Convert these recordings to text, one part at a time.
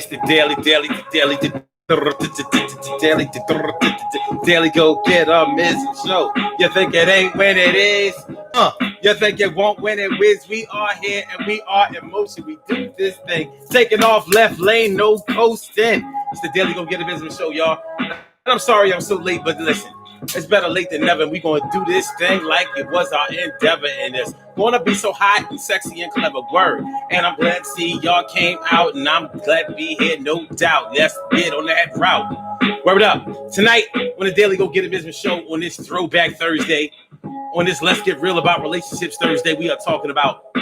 It's the daily, daily go get a miss show. You think it ain't when it is? You think it won't when it is? We are here and we are in motion. We do this thing, taking off left lane, no coasting. It's the daily go get a business show, y'all. And I'm sorry I'm so late, but listen. It's better late than never. We're going to do this thing like it was our endeavor, and it's going to be so hot and sexy and clever. Word. And I'm glad to see y'all came out, and I'm glad to be here, no doubt. Let's get on that route. Word up. Tonight, on the Daily Go Get a Business show, on this Throwback Thursday, on this Let's Get Real About Relationships Thursday, we are talking about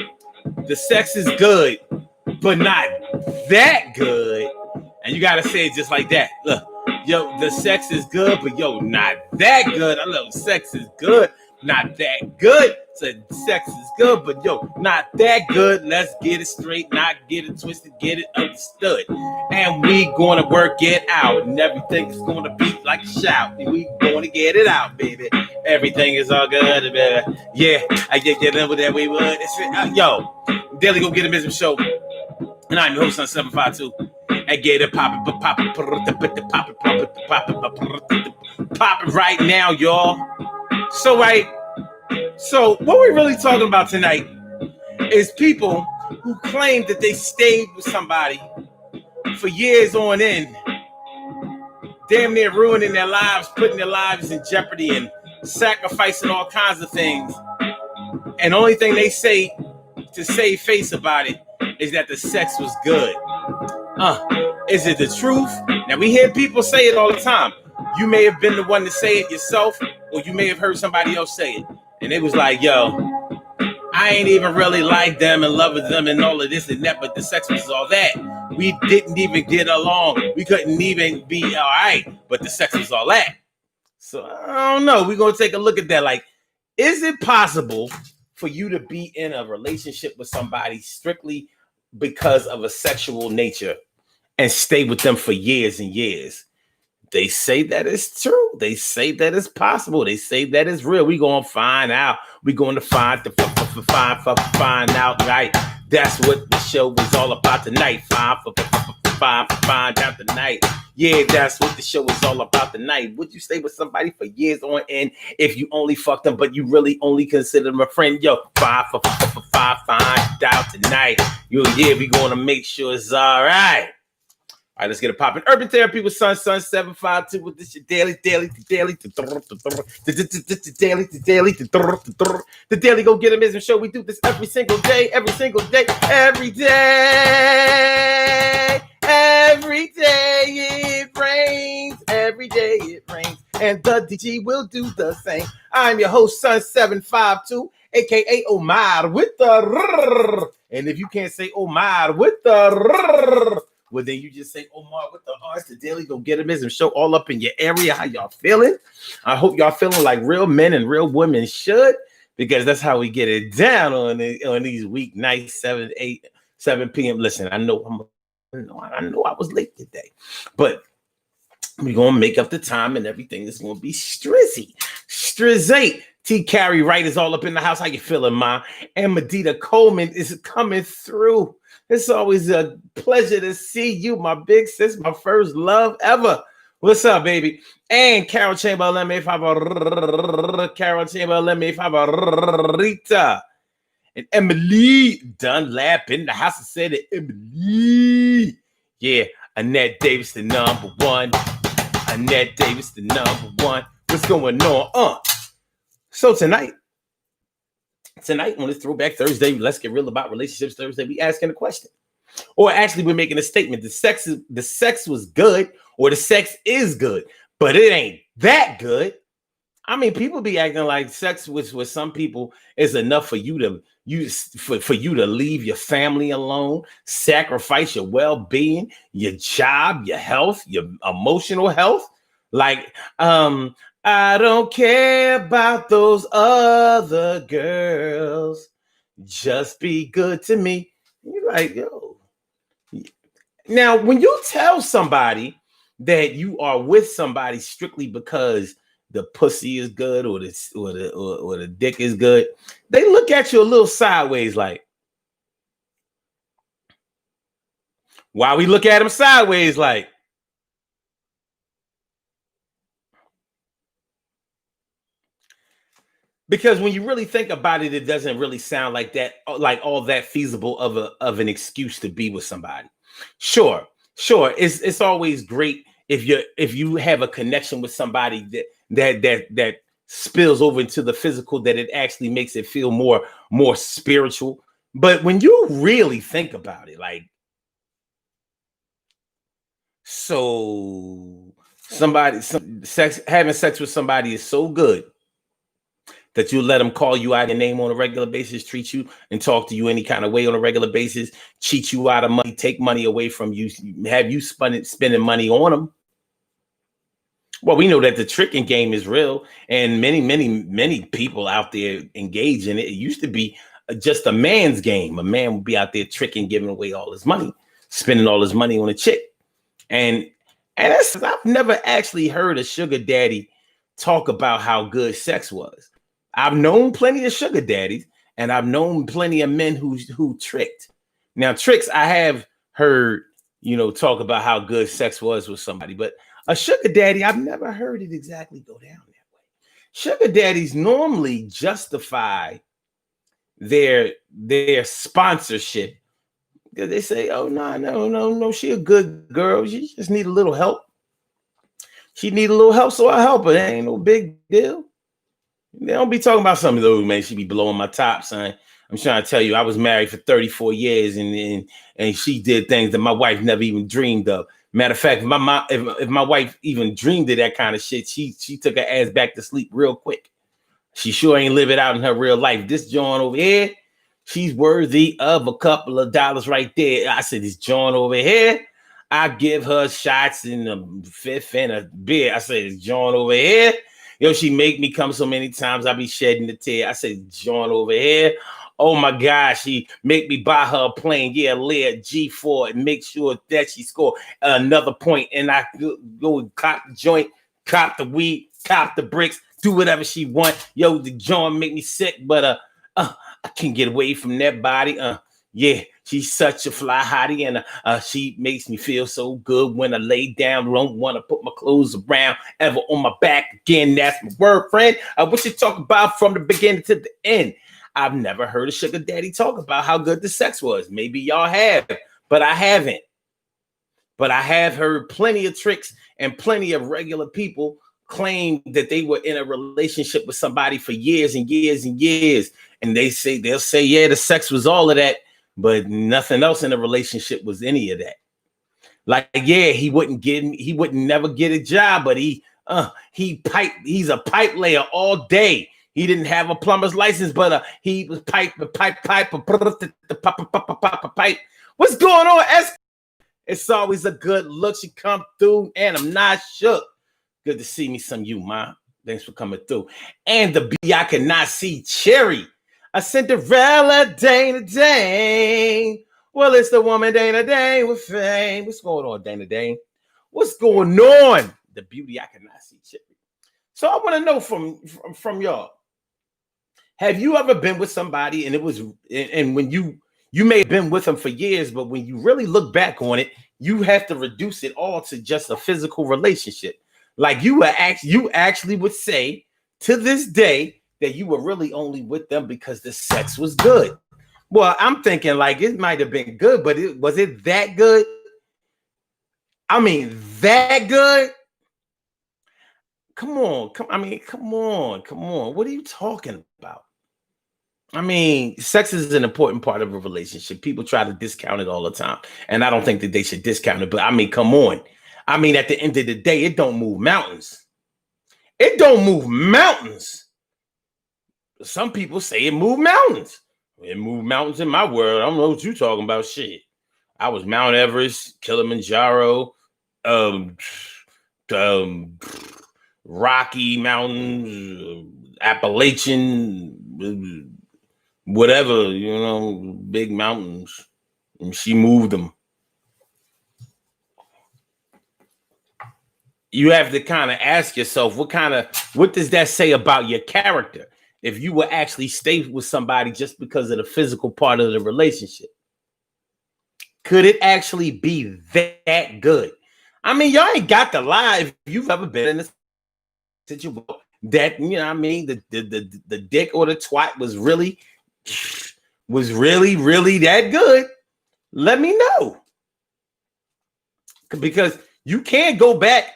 the sex is good, but not that good. And you got to say it just like that. Look. Yo, the sex is good, but yo, not that good. I love sex is good, not that good. So sex is good, but yo, not that good. Let's get it straight, not get it twisted, get it understood. And we gonna work it out, and everything is gonna be like a shout. And we gonna get it out, baby. Everything is all good, baby. Yeah, I get over that we would. Yo, Daily Go Get a Business show, and I'm your host on 752. I get it poppin', poppin' right now, y'all. So what we're really talking about tonight is people who claim that they stayed with somebody for years on end, damn near ruining their lives, putting their lives in jeopardy and sacrificing all kinds of things. And the only thing they say to save face about it is that the sex was good. Is it the truth? Now, we hear people say it all the time. You may have been the one to say it yourself, or you may have heard somebody else say it. And it was like, yo, I ain't even really like them and love with them and all of this and that, but the sex was all that. We didn't even get along. We couldn't even be all right, but the sex was all that. So, I don't know. We're going to take a look at that. Like, is it possible for you to be in a relationship with somebody strictly because of a sexual nature and stay with them for years and years? They say that it's true. They say that it's possible. They say that it's real. We're going to find out. We're going to find out, right? That's what the show is all about tonight. Find out tonight. Yeah, that's what the show is all about tonight. Would you stay with somebody for years on end if you only fucked them, but you really only consider them a friend? Yo, find out tonight. Yo, yeah, we're going to make sure it's all right. All right, let's get it popping. Urban Therapy with Sun 752 with this daily. The Daily Go Get a Business show. We do this every single day. Every day it rains. Every day it rains. And the DG will do the same. I'm your host, Sun 752, aka Omar with the rrr. And if you can't say Omar with the rrr, well, then you just say Omar with the R. It's the Daily Go Get a Business show all up in your area. How y'all feeling? I hope y'all feeling like real men and real women should, because that's how we get it down on these weeknights, 7 p.m. Listen, I know I was late today, but we're going to make up the time and everything is going to be strizzy. T. Carey Wright is all up in the house. How you feeling, Ma? And Medita Coleman is coming through. It's always a pleasure to see you, my big sis, my first love ever. What's up, baby? And Carol Chamberlain, Rita. And Emily Dunlap in the house. I said it, Emily. Yeah, Annette Davis, the number one. Annette Davis, the number one. What's going on? So tonight on this Throwback Thursday, Let's Get Real About Relationships Thursday, we asking a question. Or actually, we're making a statement. The sex was good, or the sex is good, but it ain't that good. I mean, people be acting like sex with some people is enough for you to leave your family alone, sacrifice your well-being, your job, your health, your emotional health. Like, I don't care about those other girls. Just be good to me. You're like, yo. Now, when you tell somebody that you are with somebody strictly because the pussy is good or the dick is good, they look at you a little sideways like, Why we look at him sideways like? Because when you really think about it, it doesn't really sound like that, like all that feasible of an excuse to be with somebody. Sure, sure. It's always great if you have a connection with somebody that spills over into the physical, that it actually makes it feel more spiritual. But when you really think about it, like, so having sex with somebody is so good that you let them call you out your name on a regular basis, treat you and talk to you any kind of way on a regular basis, cheat you out of money, take money away from you, have you spending money on them. Well, we know that the tricking game is real, and many people out there engage in it. It used to be just a man's game. A man would be out there tricking, giving away all his money, spending all his money on a chick. And I've never actually heard a sugar daddy talk about how good sex was. I've known plenty of sugar daddies, and I've known plenty of men who tricked. Now, tricks, I have heard, talk about how good sex was with somebody, but a sugar daddy, I've never heard it exactly go down that way. Sugar daddies normally justify their sponsorship because they say, "Oh, no, she a good girl. She just need a little help. She need a little help, so I help her. It ain't no big deal." They don't be talking about something, though, man. She be blowing my top, son. I'm trying to tell you, I was married for 34 years, and she did things that my wife never even dreamed of. Matter of fact, if my wife even dreamed of that kind of shit, she took her ass back to sleep real quick. She sure ain't live it out in her real life. This joint over here, she's worthy of a couple of dollars right there. I said, this joint over here, I give her shots in the fifth and a beer. I said, this joint over here, she make me come so many times, I be shedding the tear. I said, joint over here. Oh my gosh, she make me buy her a plane. Yeah, Leah G4 and make sure that she score another point. And I go and cop the joint, cop the weed, cop the bricks, do whatever she want. Yo, the joint make me sick, but I can't get away from that body. Yeah, she's such a fly hottie, and she makes me feel so good when I lay down. Don't want to put my clothes around ever on my back again. That's my word, friend. What you talk about from the beginning to the end. I've never heard a sugar daddy talk about how good the sex was. Maybe y'all have, but I haven't. But I have heard plenty of tricks and plenty of regular people claim that they were in a relationship with somebody for years and years and years. And they'll say, yeah, the sex was all of that, but nothing else in the relationship was any of that. Like, yeah, he wouldn't never get a job, but he's a pipe layer all day. He didn't have a plumber's license, but he was pipe. What's going on? It's always a good look. She come through, and I'm not shook. Good to see me some you, Ma. Thanks for coming through. And the B I cannot see Cherry. A Cinderella Dana Dane. Well, it's the woman Dana Dane with fame. What's going on, Dana Dane? What's going on? The beauty I cannot see Cherry. So I want to know from y'all. Have you ever been with somebody and when you may have been with them for years, but when you really look back on it, you have to reduce it all to just a physical relationship. Like you actually would say to this day that you were really only with them because the sex was good. Well, I'm thinking like it might have been good, but was it that good? I mean, that good? Come on. What are you talking about? I mean, sex is an important part of a relationship. People try to discount it all the time. And I don't think that they should discount it. But I mean, come on. I mean, at the end of the day, it don't move mountains. It don't move mountains. Some people say it moved mountains. It moved mountains in my world. I don't know what you're talking about. Shit. I was Mount Everest, Kilimanjaro, Rocky Mountains, Appalachian, whatever, big mountains. And she moved them. You have to kind of ask yourself, what does that say about your character? If you will actually stay with somebody just because of the physical part of the relationship. Could it actually be that good? I mean, y'all ain't got to lie if you've ever been in a situation that, you know what I mean, the dick or the twat was really that good. Let me know. Because you can't go back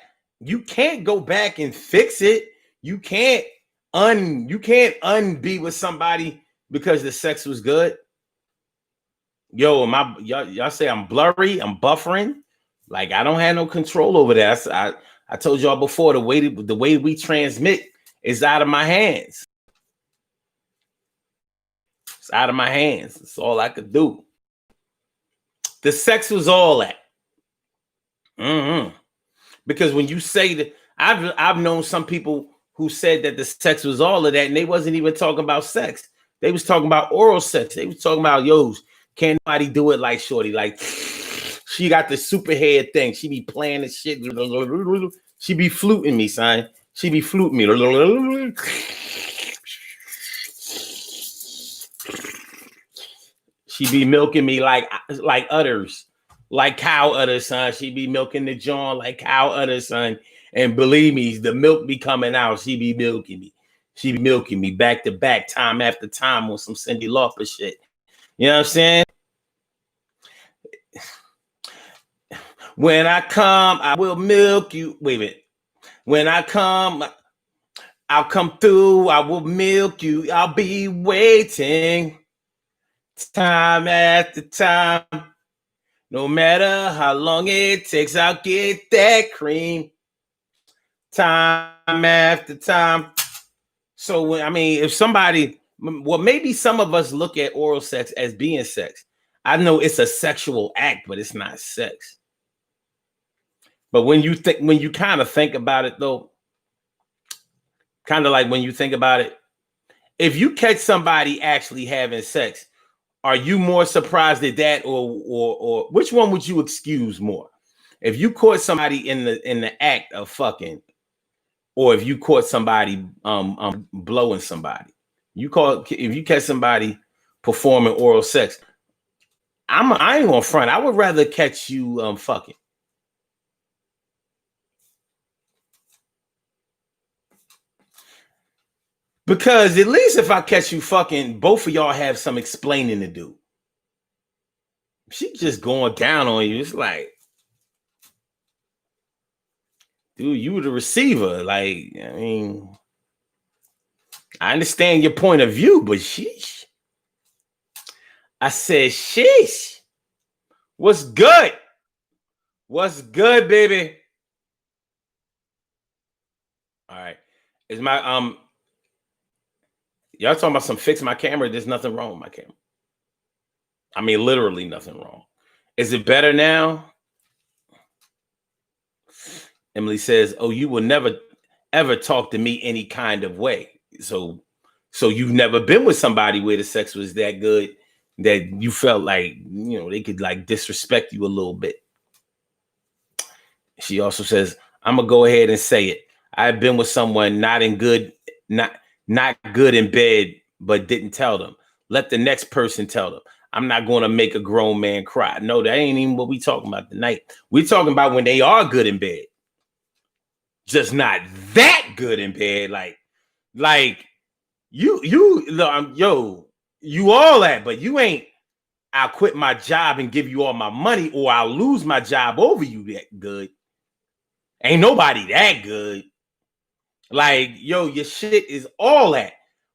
and fix it. You can't unbe with somebody because the sex was good. Yo, y'all say I'm blurry, I'm buffering. Like, I don't have no control over that. I told y'all before, the way we transmit is out of my hands. It's out of my hands. That's all I could do. The sex was all that. Because when you say that, I've known some people who said that the sex was all of that, and they wasn't even talking about sex. They was talking about oral sex. They was talking about, yo, can't nobody do it like Shorty. Like, she got the super head thing. She be playing the shit. She be fluting me, son. She be fluting me. She be milking me like udders, like cow udders, son. She be milking the John like cow udders, son. And believe me, the milk be coming out. She be milking me. She be milking me back to back, time after time on some Cyndi Lauper shit. You know what I'm saying? When I come, I will milk you. Wait a minute. When I come, I'll come through. I will milk you. I'll be waiting time after time. No matter how long it takes, I'll get that cream time after time. So, I mean, if somebody, well, maybe some of us look at oral sex as being sex. I know it's a sexual act, but it's not sex. But when you kind of think about it, though, kind of like when you think about it, if you catch somebody actually having sex, are you more surprised at that, or which one would you excuse more? If you caught somebody in the act of fucking, or if you caught somebody blowing somebody, if you catch somebody performing oral sex, I ain't gonna front. I would rather catch you fucking. Because at least if I catch you fucking, both of y'all have some explaining to do. She just going down on you. It's like, dude, you were the receiver. Like, I mean, I understand your point of view, but sheesh. I said, sheesh. What's good? What's good, baby? All right. Is my y'all talking about some fix my camera? There's nothing wrong with my camera. I mean, literally nothing wrong. Is it better now? Emily says, "Oh, you will never ever talk to me any kind of way." So you've never been with somebody where the sex was that good that you felt like, you know, they could like disrespect you a little bit. She also says, "I'm gonna go ahead and say it. I've been with someone not good in bed, but didn't tell them. Let the next person tell them. I'm not going to make a grown man cry." No, that ain't even what we talking about tonight. We're talking about when they are good in bed, just not that good in bed. Like you all that, but you ain't. I'll quit my job and give you all my money, or I'll lose my job over you that good. Ain't nobody that good. Like, yo, your shit is all that,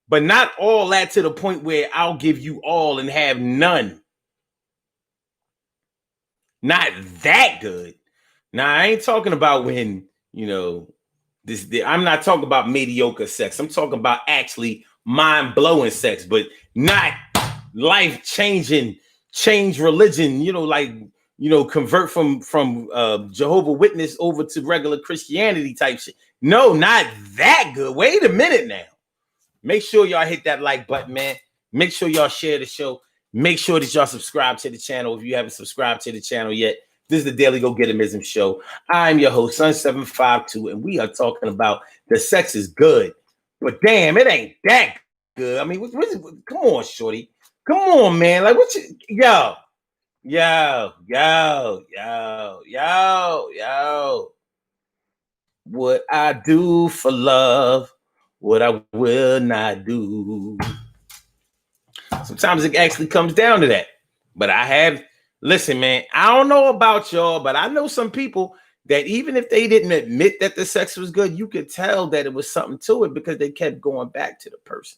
but not all that to the point where I'll give you all and have none. Not that good. Now, I ain't talking about when, you know, I'm not talking about mediocre sex. I'm talking about actually mind-blowing sex, but not life-changing, change religion, you know, like, you know, convert from Jehovah's Witness over to regular Christianity type shit. No, not that good. Wait a minute now. Make sure y'all hit that like button, man. Make sure y'all share the show. Make sure that y'all subscribe to the channel if you haven't subscribed to the channel yet. This is the Daily Go Getimism Show. I'm your host, Sun752, and we are talking about the sex is good, but damn, it ain't that good. I mean, come on, shorty. Come on, man. Like, yo, Yo, yo, yo, yo, yo. What I do for love, what I will not do. Sometimes it actually comes down to that. But listen, man, I don't know about y'all, but I know some people that even if they didn't admit that the sex was good, you could tell that it was something to it because they kept going back to the person.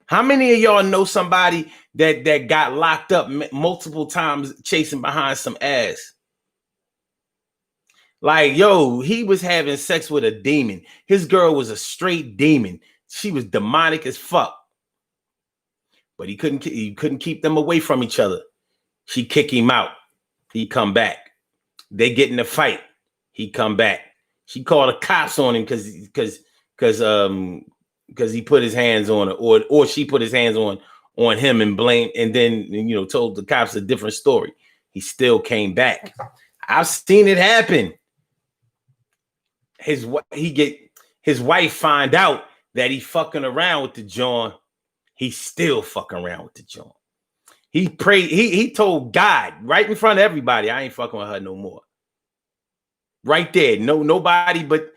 How many of y'all know somebody that got locked up multiple times chasing behind some ass? Like, yo, he was having sex with a demon. His girl was a straight demon. She was demonic as fuck. But he couldn't keep them away from each other. She kick him out. He come back. They get in a fight. He come back. She called the cops on him because he put his hands on her, or she put his hands on him and then told the cops a different story. He still came back. I've seen it happen. His wife find out that he fucking around with the John. He's still fucking around with the John. He prayed. He told God right in front of everybody, I ain't fucking with her no more. Right there, nobody but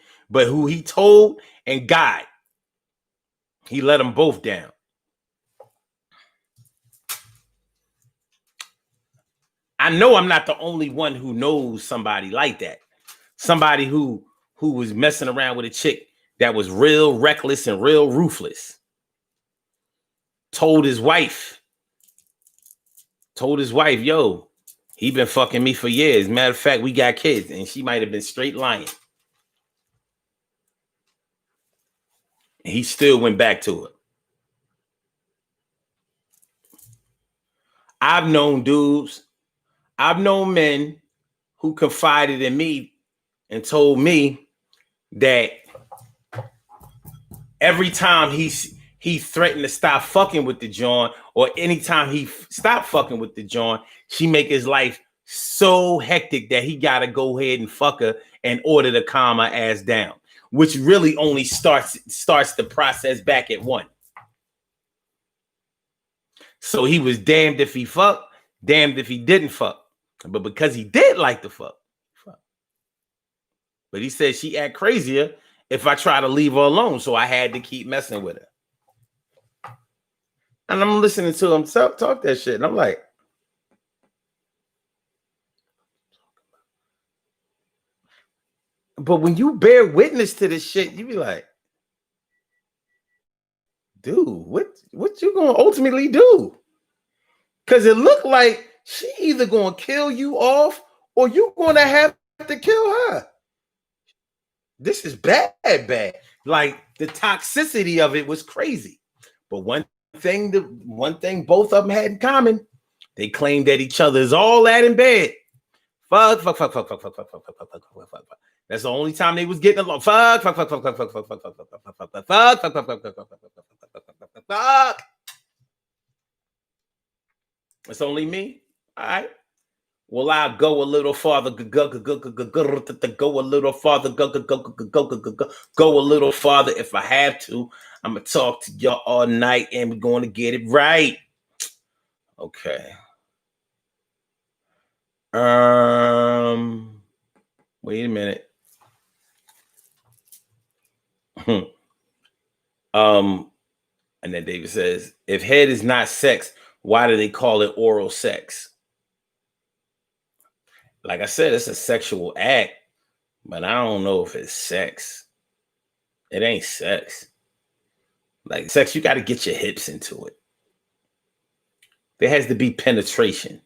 who he told and God. He let them both down. I know I'm not the only one who knows somebody like that. Somebody who was messing around with a chick that was real reckless and real ruthless. Told his wife, yo, he been fucking me for years. Matter of fact, we got kids, and she might have been straight lying. And he still went back to her. I've known men who confided in me and told me that every time he threatened to stop fucking with the John, or anytime he stopped fucking with the John, she make his life so hectic that he got to go ahead and fuck her in order to calm her ass down, which really only starts the process back at 1. So he was damned if he fucked, damned if he didn't fuck. But because he did like to fuck. But he said she act crazier if I try to leave her alone. So I had to keep messing with her. And I'm listening to him talk that shit. And I'm like, but when you bear witness to this shit, you be like, dude, what you gonna ultimately do? Because it looked like she either gonna kill you off or you gonna have to kill her. This is bad. Like, the toxicity of it was crazy. But one thing both of them had in common, they claimed that each other is all that in bed. Fuck. That's the only time they was getting along. Fuck. It's only me. All right. Well, I'll go a little farther. Go a little farther. Go a little farther if I have to. I'm gonna talk to y'all all night, and we're going to get it right. Okay. Wait a minute. And then David says, if head is not sex, why do they call it oral sex? Like I said, it's a sexual act, but I don't know if it's sex. It ain't sex. Like sex, you got to get your hips into it. There has to be penetration.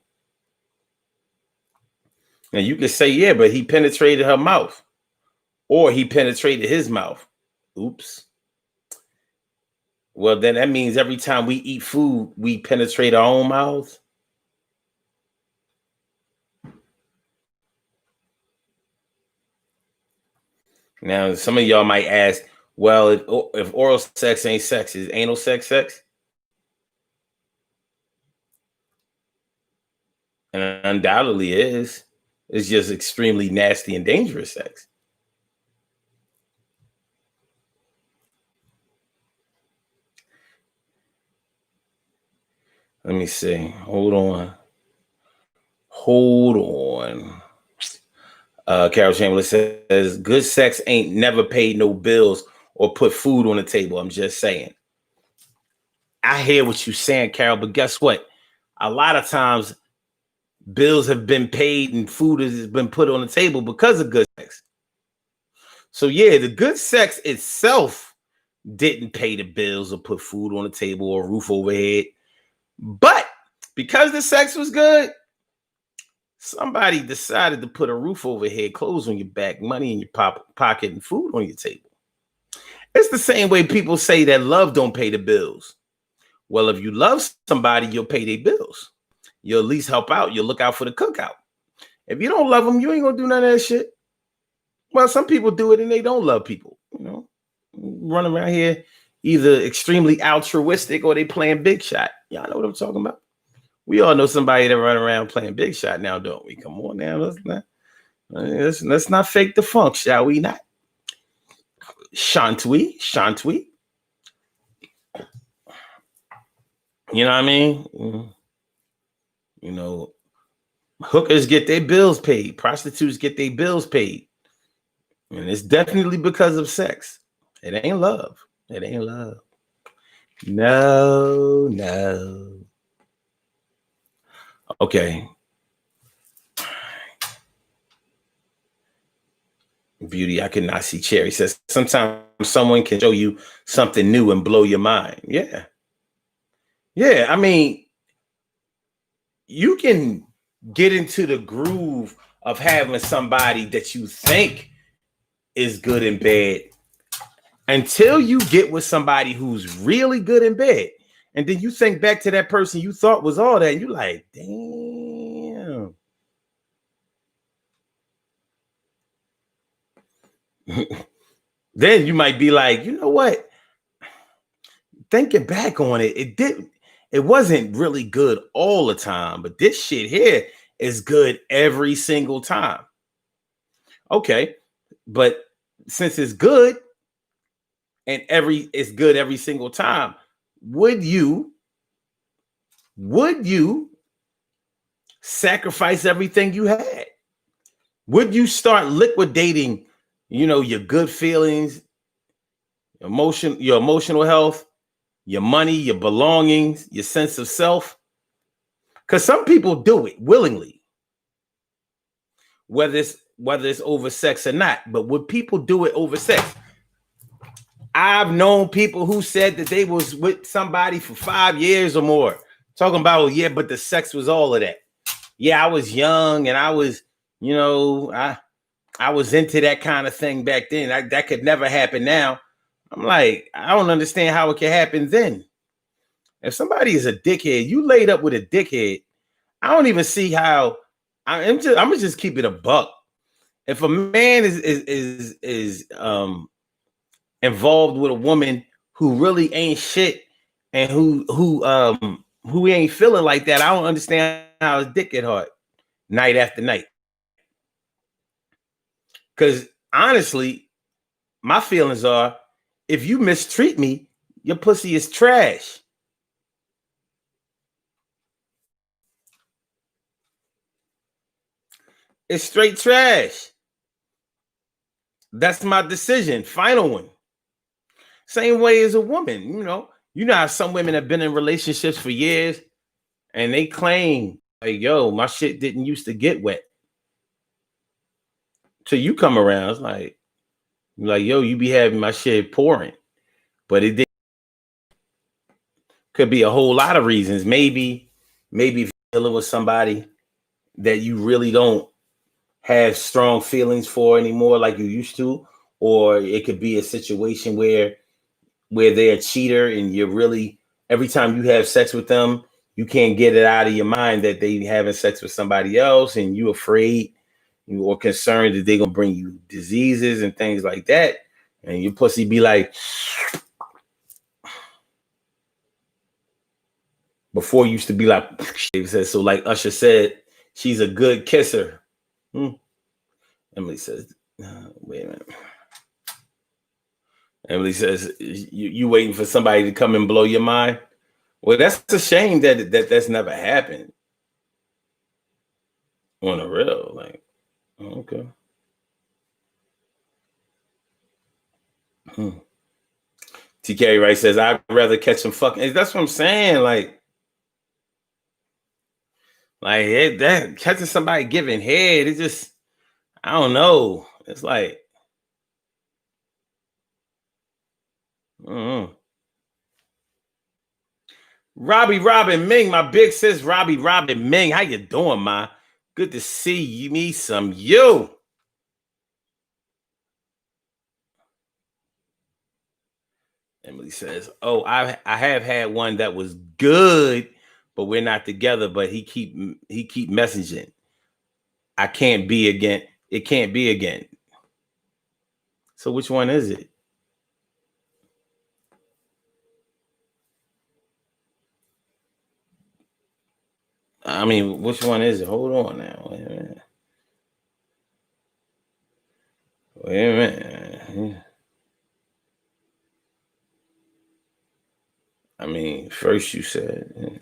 And you can say, yeah, but he penetrated her mouth, or he penetrated his mouth. Oops. Well, then that means every time we eat food, we penetrate our own mouths. Now, some of y'all might ask, well, if oral sex ain't sex, is anal sex sex? And undoubtedly is. It's just extremely nasty and dangerous sex. Let me see. Hold on. Hold on. Carol Chamberlain says, good sex ain't never paid no bills or put food on the table. I'm just saying. I hear what you're saying, Carol, but guess what? A lot of times bills have been paid and food has been put on the table because of good sex. So yeah, the good sex itself didn't pay the bills or put food on the table or roof overhead. But because the sex was good, somebody decided to put a roof overhead, clothes on your back, money in your pocket, and food on your table. It's the same way people say that love don't pay the bills. Well, if you love somebody, you'll pay their bills. You'll at least help out. You'll look out for the cookout. If you don't love them, you ain't gonna do none of that shit. Well, some people do it and they don't love people. You know, run around here either extremely altruistic or they playing big shot. Y'all know what I'm talking about. We all know somebody that run around playing big shot now, don't we? Come on now, let's not fake the funk, shall we not? Shantui. You know what I mean? You know, hookers get their bills paid. Prostitutes get their bills paid. And it's definitely because of sex. It ain't love. It ain't love. No. Okay. Beauty, I cannot see. Cherry says, sometimes someone can show you something new and blow your mind. Yeah. Yeah, I mean, you can get into the groove of having somebody that you think is good in bed until you get with somebody who's really good in bed. And then you think back to that person you thought was all that, and you're like, damn. Then you might be like, you know what? Thinking back on it, it wasn't really good all the time, but this shit here is good every single time. Okay, but since it's good and it's good every single time, would you sacrifice everything you had? Would you start liquidating, your good feelings, your emotional health, your money, your belongings, your sense of self? Because some people do it willingly, whether it's over sex or not. But would people do it over sex? I've known people who said that they was with somebody for 5 years or more, talking about, yeah, but the sex was all of that. Yeah, I was young and I was, I was into that kind of thing back then. That could never happen now. I'm like, I don't understand how it can happen then. If somebody is a dickhead, you laid up with a dickhead, I don't even see how. I'm gonna just keep it a buck. If a man is involved with a woman who really ain't shit and who ain't feeling like that, I don't understand how his dick get hard night after night. Because honestly, my feelings are, if you mistreat me, your pussy is trash. It's straight trash. That's my decision. Final one. Same way as a woman, you know how some women have been in relationships for years and they claim, like, yo, my shit didn't used to get wet. Till you come around, it's like, yo, you be having my shit pouring. But it did. Could be a whole lot of reasons. Maybe dealing with somebody that you really don't have strong feelings for anymore like you used to, or it could be a situation where they're a cheater and you're really, every time you have sex with them, you can't get it out of your mind that they having sex with somebody else, and you're afraid or concerned that they're gonna bring you diseases and things like that, and your pussy be like, before used to be like, so like Usher said, she's a good kisser. Emily says, wait a minute. Emily says, you waiting for somebody to come and blow your mind? Well, that's a shame that that's never happened. On a real, like, okay. TK Wright says, I'd rather catch some fucking. That's what I'm saying. Like that catching somebody giving head, it just, I don't know. It's like, Robbie Robin Ming, my big sis Robbie Robin Ming. How you doing, ma? Good to see you. Me some you. Emily says, "Oh, I have had one that was good, but we're not together. But he keep messaging. I can't be again. It can't be again. So which one is it? I mean, which one is it? Hold on now. Wait a minute. Wait a minute. I mean, first you said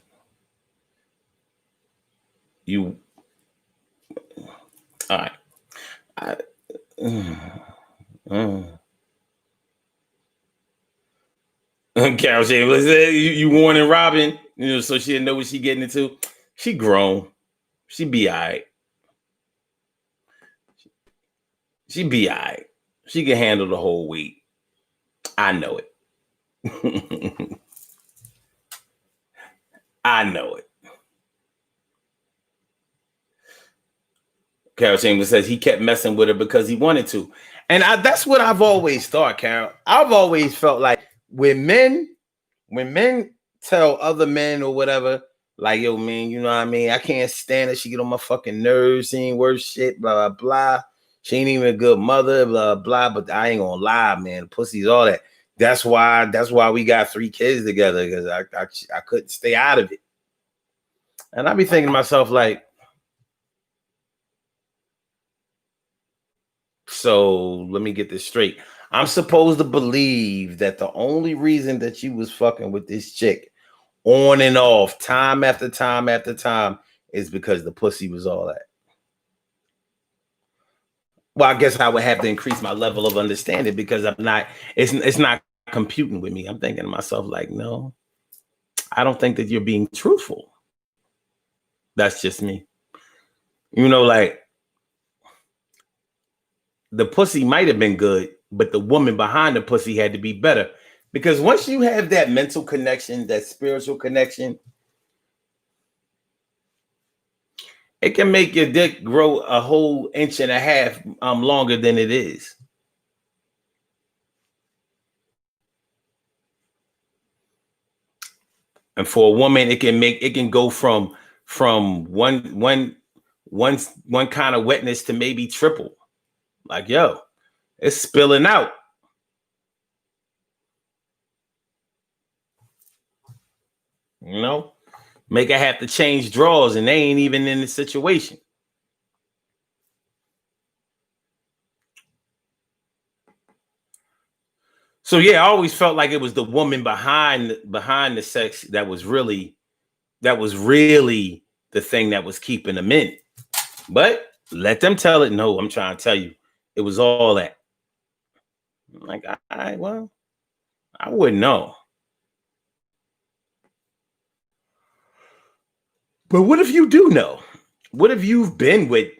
you. All right. Carol Chambers said you warning Robin, so she didn't know what she getting into. She grown. She be all right. She be all right. She can handle the whole week. I know it. I know it. Carol Chambers says he kept messing with her because he wanted to. And that's what I've always thought, Carol. I've always felt like when men tell other men or whatever, like, yo, man, you know what I mean? I can't stand it. She get on my fucking nerves. She ain't worth shit, blah, blah, blah. She ain't even a good mother, blah, blah. But I ain't gonna lie, man. Pussy's all that. That's why we got 3 kids together, because I couldn't stay out of it. And I be thinking to myself, like, so let me get this straight. I'm supposed to believe that the only reason that you was fucking with this chick on and off, time after time after time, is because the pussy was all that. Well, I guess I would have to increase my level of understanding, because it's not computing with me. I'm thinking to myself, like, no, I don't think that you're being truthful. That's just me. Like, the pussy might have been good, but the woman behind the pussy had to be better. Because once you have that mental connection, that spiritual connection, it can make your dick grow a whole inch and a half longer than it is. And for a woman, it can go from one kind of wetness to maybe triple. Like, yo, it's spilling out. Make her have to change drawers, and they ain't even in the situation. So yeah, I always felt like it was the woman behind the sex that was really the thing that was keeping them in. But let them tell it. No, I'm trying to tell you, it was all that. I'm like, all right, well, I wouldn't know. But what if you do know? What if you've been with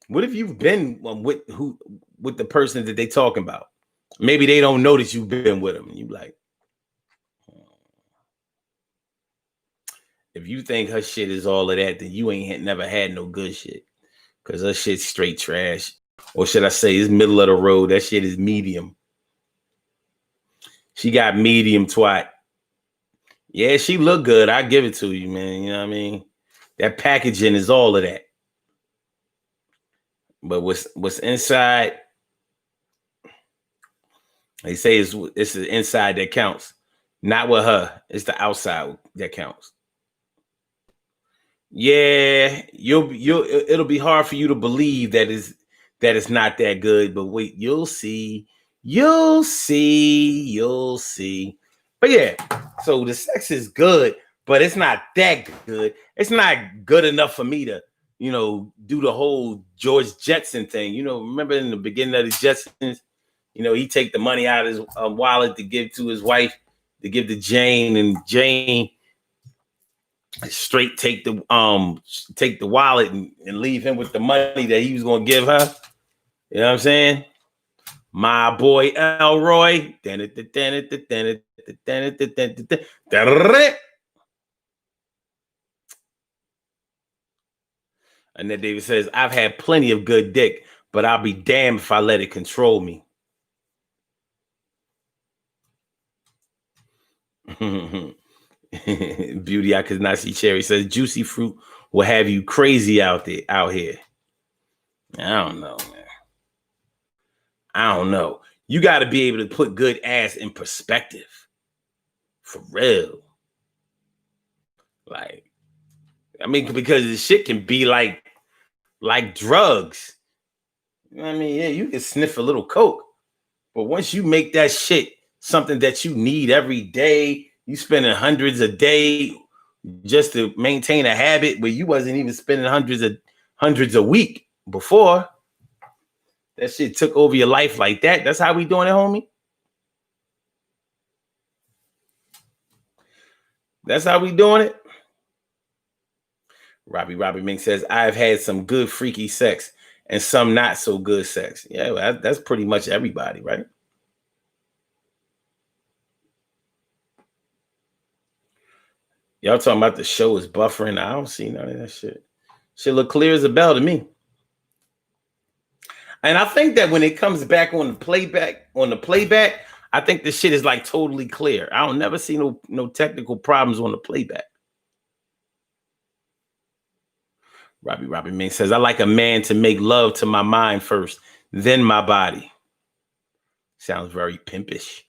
with the person that they talking about? Maybe they don't know that you've been with them. You like, if you think her shit is all of that, then you ain't never had no good shit, because her shit's straight trash. Or should I say, it's middle of the road. That shit is medium. She got medium twat. Yeah, she look good. I give it to you, man. You know what I mean? That packaging is all of that. But what's inside, they say it's the inside that counts. Not with her. It's the outside that counts. Yeah, it'll be hard for you to believe that it's not that good, but wait, you'll see. You'll see. But yeah, so the sex is good, but it's not that good. It's not good enough for me to do the whole George Jetson thing. Remember in the beginning of the Jetsons, he take the money out of his wallet to give to his wife, to give to Jane, and Jane straight take the wallet and leave him with the money that he was going to give her. You know what I'm saying? My boy Elroy. And then David says, I've had plenty of good dick, but I'll be damned if I let it control me. Beauty, I could not see cherry says, juicy fruit will have you crazy out here. I don't know, man. I don't know. You got to be able to put good ass in perspective. For real. Like, because the shit can be like drugs. You know what I mean? Yeah, you can sniff a little coke. But once you make that shit something that you need every day, you spending hundreds a day just to maintain a habit where you wasn't even spending hundreds a week before. That shit took over your life like that. That's how we doing it, homie. That's how we doing it. Robbie Mink says, I've had some good freaky sex and some not so good sex. Yeah, well, that's pretty much everybody, right? Y'all talking about the show is buffering. I don't see none of that shit. Shit look clear as a bell to me. And I think that when it comes back on the playback, I think the shit is like totally clear. I don't never see no technical problems on the playback. Robbie Ming says, I like a man to make love to my mind first, then my body. Sounds very pimpish.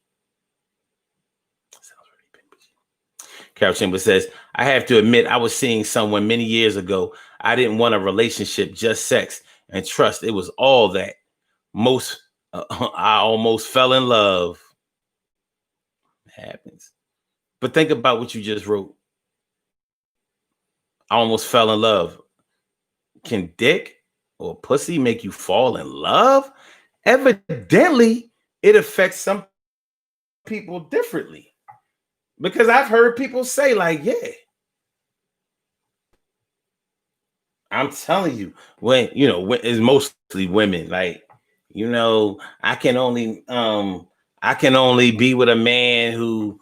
Carol Chambers says, I have to admit, I was seeing someone many years ago. I didn't want a relationship, just sex and trust. It was all that. I almost fell in love. It happens. But think about what you just wrote. I almost fell in love. Can dick or pussy make you fall in love? Evidently, it affects some people differently. Because I've heard people say, like, yeah. I'm telling you, when it's mostly women, like, I can only be with a man who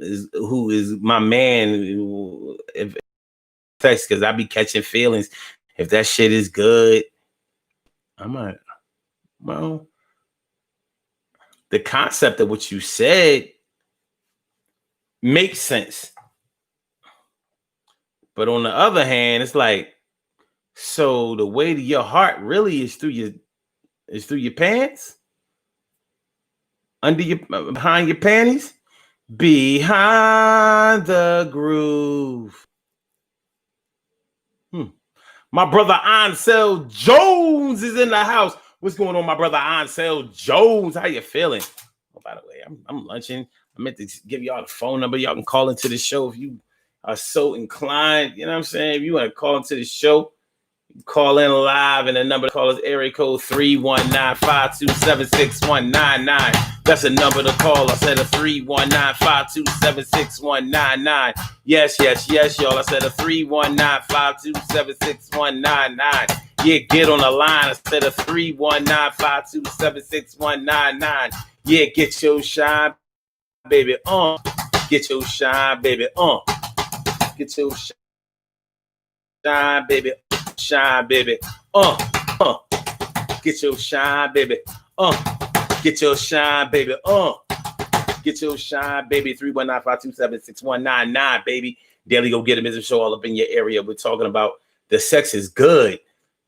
is my man if because I be catching feelings. If that shit is good, I'm like, well, the concept of what you said makes sense. But on the other hand, it's like, so the way to your heart really is through your pants? Behind your panties? Behind the groove. My brother Ansel Jones is in the house. What's going on, my brother Ansel Jones? How you feeling? Oh, by the way, I'm lunching. I meant to give y'all the phone number. Y'all can call into the show if you are so inclined. You know what I'm saying? If you want to call into the show, call in live, and the number to call is area code 319-527-6199. That's a number to call. I said a 319-527-6199. Yes, y'all. I said a 319-527-6199. Yeah, get on the line. I said a 319-527-6199. Yeah, get your shine, baby. Get your shine, baby. Get your shine, baby. Shine, baby. Get your shine, baby. Get your shine, baby. Get your shine, baby. 319-527-6199, baby. Daily Go Get 'Em is a show all up in your area. We're talking about the sex is good,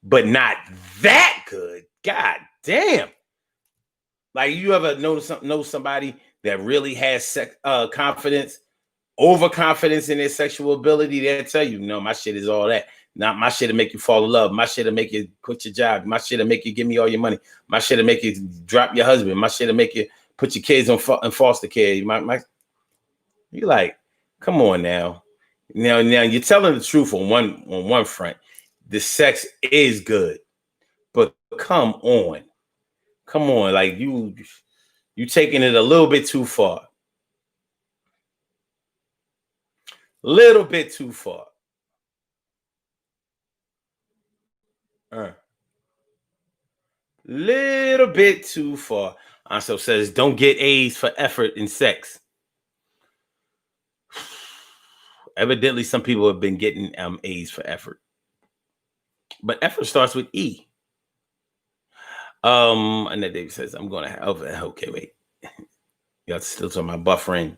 but not that good. God damn. Like, you ever know somebody that really has confidence, overconfidence in their sexual ability? They'll tell you, no, my shit is all that. Not my shit to make you fall in love. My shit to make you quit your job. My shit to make you give me all your money. My shit to make you drop your husband. My shit to make you put your kids in foster care. You like, come on now. Now you're telling the truth on one front. The sex is good, but come on, like you taking it a little bit too far, little bit too far. Little bit too far. Also says, don't get A's for effort in sex. Evidently, some people have been getting A's for effort, but effort starts with E. And then David says, I'm going to have, okay, wait. Y'all still talking about buffering.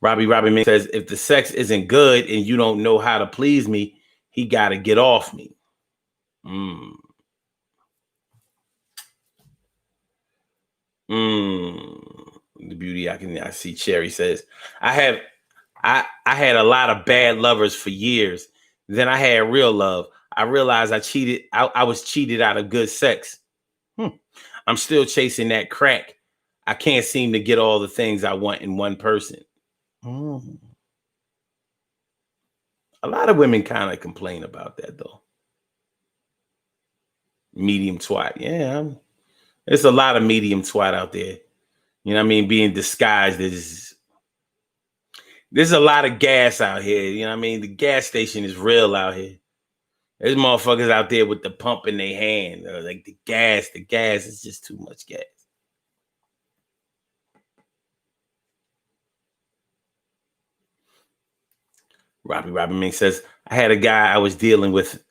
Robbie says, if the sex isn't good and you don't know how to please me, he got to get off me. The beauty I see. Cherry says, I had a lot of bad lovers for years. Then I had real love. I realized I was cheated out of good sex. I'm still chasing that crack. I can't seem to get all the things I want in one person. A lot of women kind of complain about that, though. Medium twat. Yeah. There's a lot of medium twat out there. You know what I mean? Being disguised as. There's a lot of gas out here. You know what I mean? The gas station is real out here. There's motherfuckers out there with the pump in their hand. Like the gas is just too much gas. Robbie Mink says, I had a guy I was dealing with.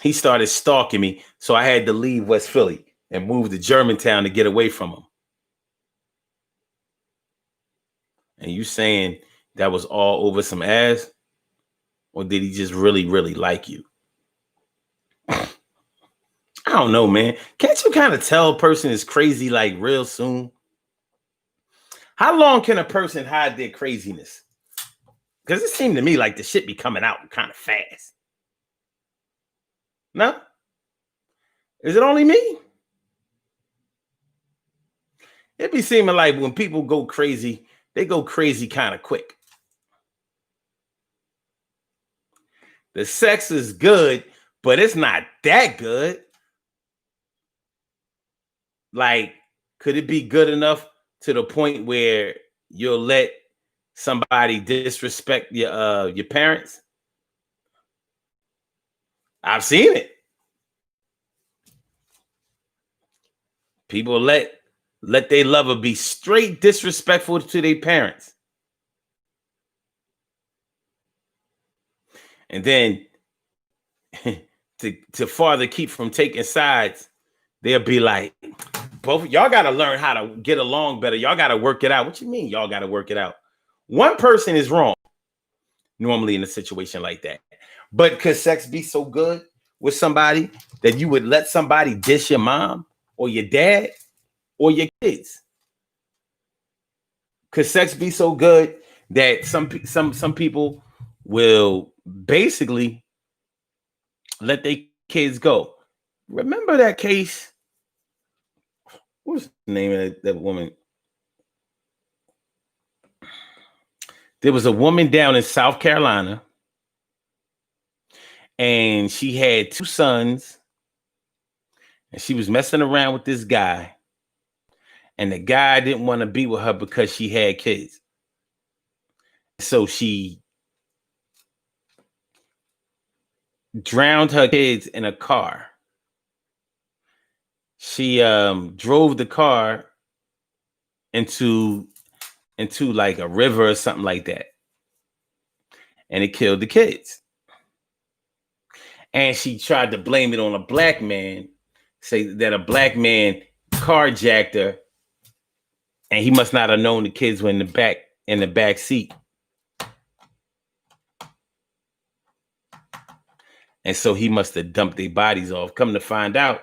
He started stalking me, so I had to leave West Philly and move to Germantown to get away from him. And you saying that was all over some ass? Or did he just really, really like you? I don't know, man. Can't you kind of tell a person is crazy like real soon? How long can a person hide their craziness? Because it seemed to me like the shit be coming out kind of fast. No? Is it only me? It be seeming like when people go crazy, they go crazy kind of quick. The sex is good, but it's not that good. Like, could it be good enough to the point where you'll let somebody disrespect your parents? I've seen it. People let their lover be straight disrespectful to their parents. And then to farther keep from taking sides, they'll be like, both y'all got to learn how to get along better. Y'all got to work it out. What you mean y'all got to work it out? One person is wrong normally in a situation like that. But could sex be so good with somebody that you would let somebody dish your mom or your dad or your kids? Could sex be so good that some people will basically let their kids go? Remember that case? What's the name of that woman? There was a woman down in South Carolina, and she had 2 sons, and she was messing around with this guy, and the guy didn't want to be with her because she had kids. So she drowned her kids in a car. She drove the car into like a river or something like that, and it killed the kids. And she tried to blame it on a black man, say that a black man carjacked her, and he must not have known the kids were in the back seat. And so he must have dumped their bodies off. Come to find out,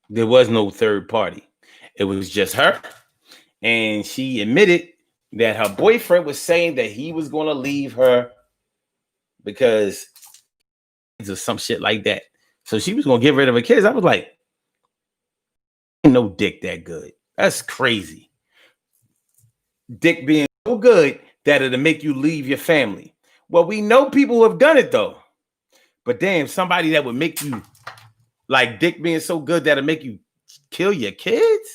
there was no third party. It was just her. And she admitted that her boyfriend was saying that he was going to leave her because of some shit like that. So she was going to get rid of her kids. I was like, ain't no dick that good. That's crazy. Dick being so good that'll make you leave your family. Well, we know people who have done it though. But damn, somebody that would make you like dick being so good that'll make you kill your kids?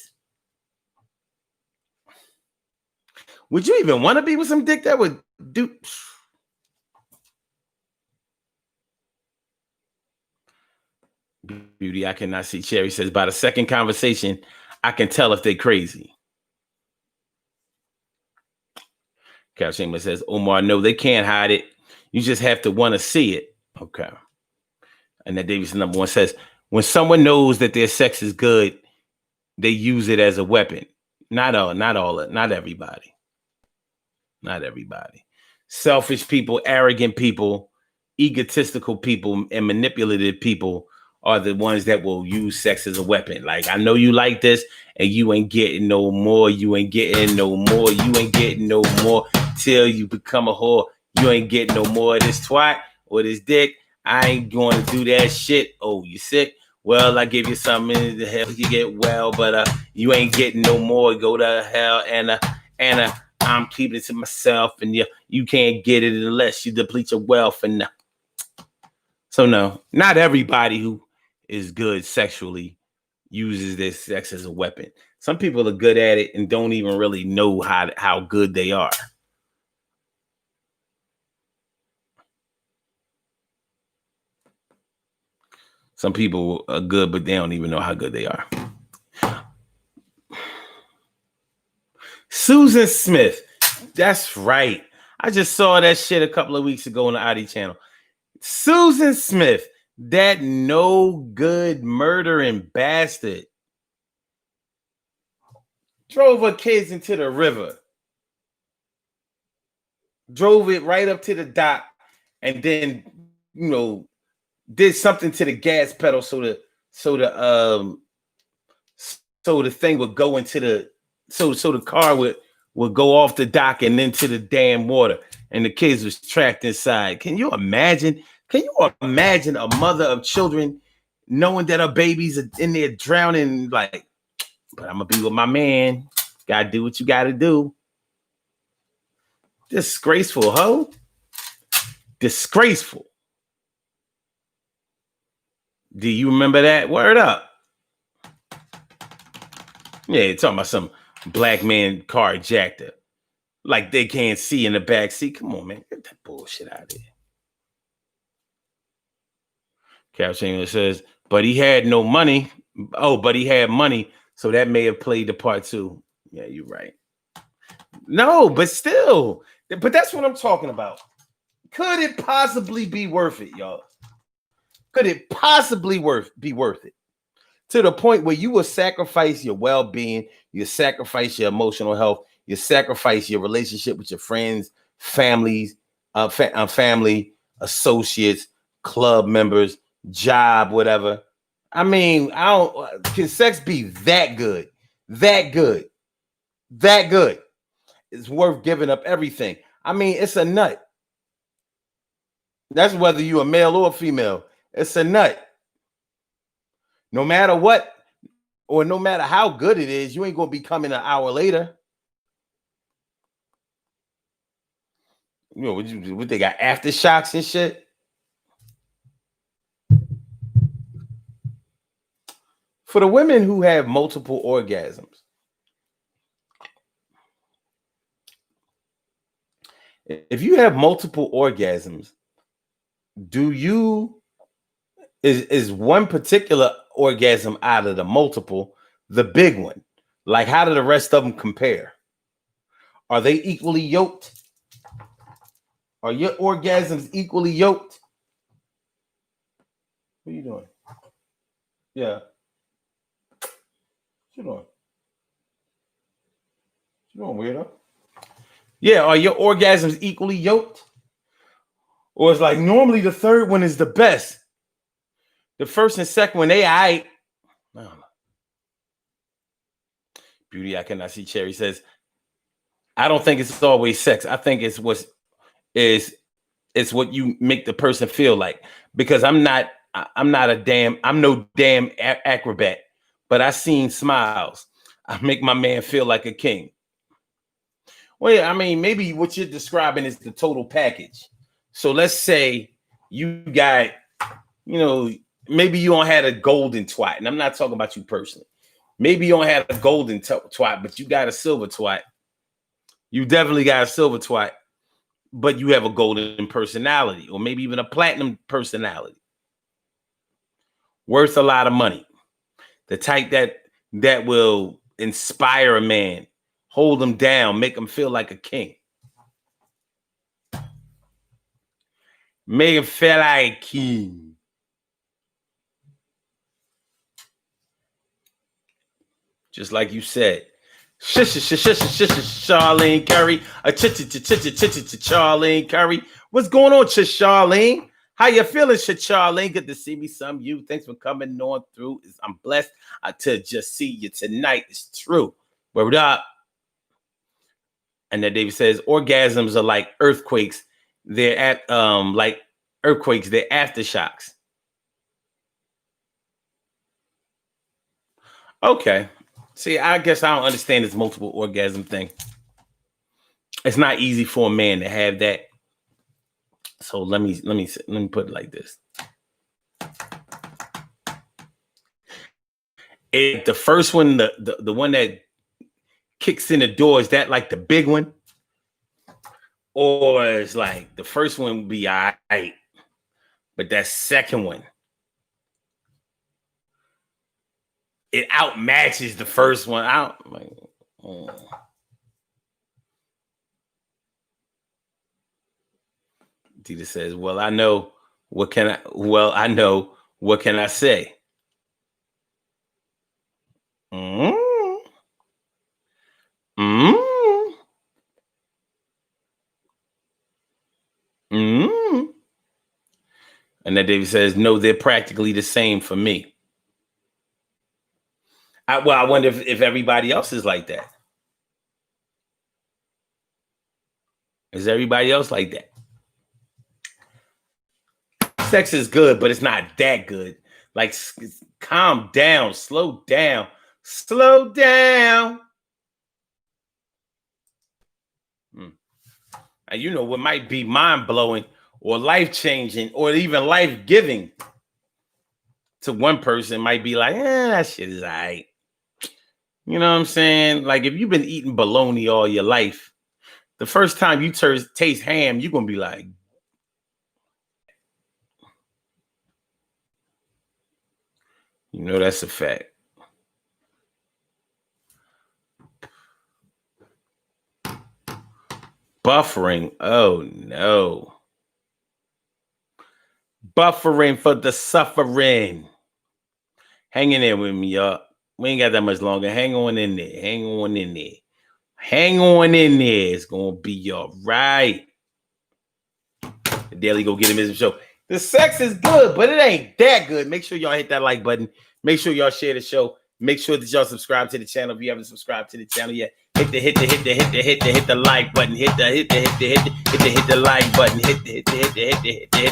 Would you even want to be with some dick that would do? Beauty, I cannot see. Cherry says, by the second conversation, I can tell if they crazy. Cal Chamberlain says, Omar, no, they can't hide it. You just have to want to see it. Okay. And that Davidson number 1 says, when someone knows that their sex is good, they use it as a weapon. Not everybody. Not everybody. Selfish people, arrogant people, egotistical people, and manipulative people are the ones that will use sex as a weapon. Like, I know you like this, and you ain't getting no more. You ain't getting no more. You ain't getting no more till you become a whore. You ain't getting no more of this twat or this dick. I ain't going to do that shit. Oh, you sick? Well, I give you something to help you get well, but you ain't getting no more. Go to hell, and I'm keeping it to myself, and you can't get it unless you deplete your wealth. And so, no, not everybody who is good sexually uses their sex as a weapon. Some people are good at it and don't even really know how good they are. Some people are good, but they don't even know how good they are. Susan Smith. That's right. I just saw that shit a couple of weeks ago on the ID channel. Susan Smith, that no good murdering bastard, drove her kids into the river, drove it right up to the dock, and then, did something to the gas pedal so the thing would go into the so the car would go off the dock and into the damn water, and the kids was trapped inside. Can you imagine? Can you imagine a mother of children knowing that her babies are in there drowning? Like, but I'm gonna be with my man. Gotta do what you gotta do. Disgraceful, ho. Disgraceful. Do you remember that? Word up. Yeah, you're talking about some black man carjacked. Like they can't see in the back seat. Come on, man. Get that bullshit out of here. Cal Chamberlain says, but he had no money. Oh, but he had money. So that may have played the part too. Yeah, you're right. No, but still. But that's what I'm talking about. Could it possibly be worth it, y'all? Could it possibly be worth it? To the point where you will sacrifice your well-being, you sacrifice your emotional health, you sacrifice your relationship with your friends, families, family, associates, club members, job, whatever. I mean, can sex be that good? That good? That good? It's worth giving up everything. I mean, it's a nut. That's whether you're a male or a female. It's a nut. No matter what, or no matter how good it is, you ain't gonna be coming an hour later. What they got, aftershocks and shit. For the women who have multiple orgasms, if you have multiple orgasms, is one particular orgasm out of the multiple the big one? Like, how do the rest of them compare? Are they equally yoked? Are your orgasms equally yoked? What are you doing? Yeah. What you doing? What you doing, weirdo? Yeah, are your orgasms equally yoked? Or it's like normally the third one is the best. The first and second one, they I don't know. Beauty, I cannot see. Cherry says, I don't think it's always sex. I think it's what you make the person feel like. Because I'm no damn acrobat, but I seen smiles. I make my man feel like a king. Well, yeah, I mean, maybe what you're describing is the total package. So let's say you got, you know, maybe you don't had a golden twat, and I'm not talking about you personally. Maybe you don't have a golden twat, but you got a silver twat. You definitely got a silver twat, but you have a golden personality, or maybe even a platinum personality. Worth a lot of money. The type that will inspire a man, hold him down, make him feel like a king. Make him feel like a king. Just like you said. Charlene Curry. Charlene Curry. What's going on, Charlene? How you feeling, Charlene? Good to see me, some you. Thanks for coming on through. I'm blessed to just see you tonight. It's true. Word up. And then David says, orgasms are like earthquakes. They're at like earthquakes. They're aftershocks. Okay. See, I guess I don't understand this multiple orgasm thing. It's not easy for a man to have that. So let me put it like this. The first one, the one that kicks in the door, is that like the big one? Or it's like the first one would be all right, but that second one, it outmatches the first one. Tita says, well, I know what can I say? And then David says, no, they're practically the same for me. I wonder if everybody else is like that. Is everybody else like that? Sex is good, but it's not that good. Like, calm down, slow down. And you know what might be mind-blowing or life-changing or even life-giving to one person might be like, that shit is all right. You know what I'm saying? Like, if you've been eating bologna all your life, the first time you taste ham, you're going to be like, you know, that's a fact. Buffering. Oh, no. Buffering for the suffering. Hang in there with me, y'all. We ain't got that much longer. Hang on in there. It's going to be all right. The Daily Go Get Him show. The sex is good, but it ain't that good. Make sure y'all hit that like button. Make sure y'all share the show. Make sure that y'all subscribe to the channel if you haven't subscribed to the channel yet. Hit the like button. Hit the like button. Hit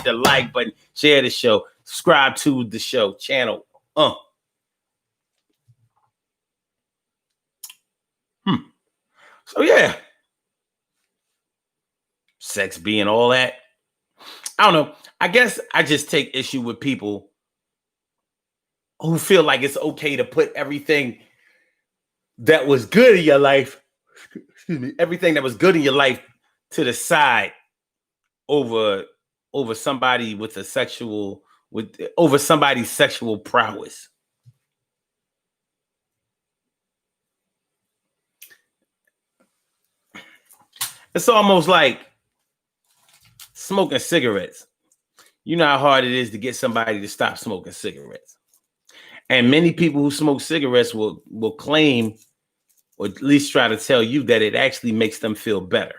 the like button. Share the show. Subscribe to the show channel. So yeah, sex being all that. I don't know. I guess I just take issue with people who feel like it's okay to put everything that was good in your life, everything that was good in your life to the side over somebody with over somebody's sexual prowess. It's almost like smoking cigarettes. You know how hard it is to get somebody to stop smoking cigarettes. And many people who smoke cigarettes will claim, or at least try to tell you, that it actually makes them feel better.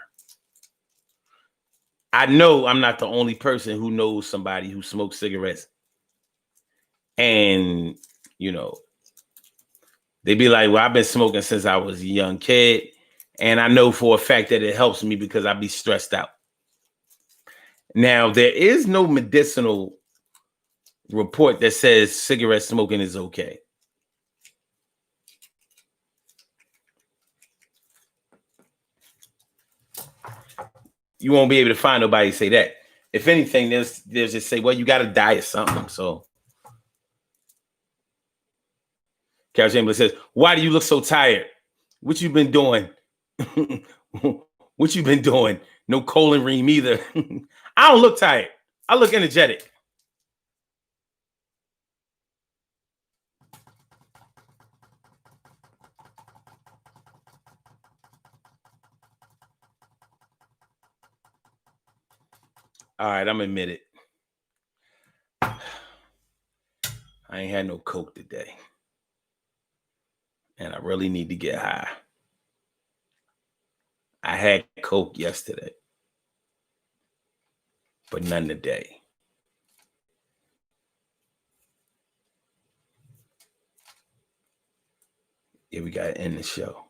I know I'm not the only person who knows somebody who smokes cigarettes. And, you know, they be like, well, I've been smoking since I was a young kid. And I know for a fact that it helps me because I be stressed out. Now, there is no medicinal report that says cigarette smoking is okay. You won't be able to find nobody say that. If anything, they'll just say, well, you got to die of something. So Carol Chamberlain says, why do you look so tired? What you been doing? What you been doing? No colon ream either. I don't look tired. I look energetic. All right, I'm admit it. I ain't had no Coke today. And I really need to get high. I had Coke yesterday, but none today. Yeah, we got to end the show.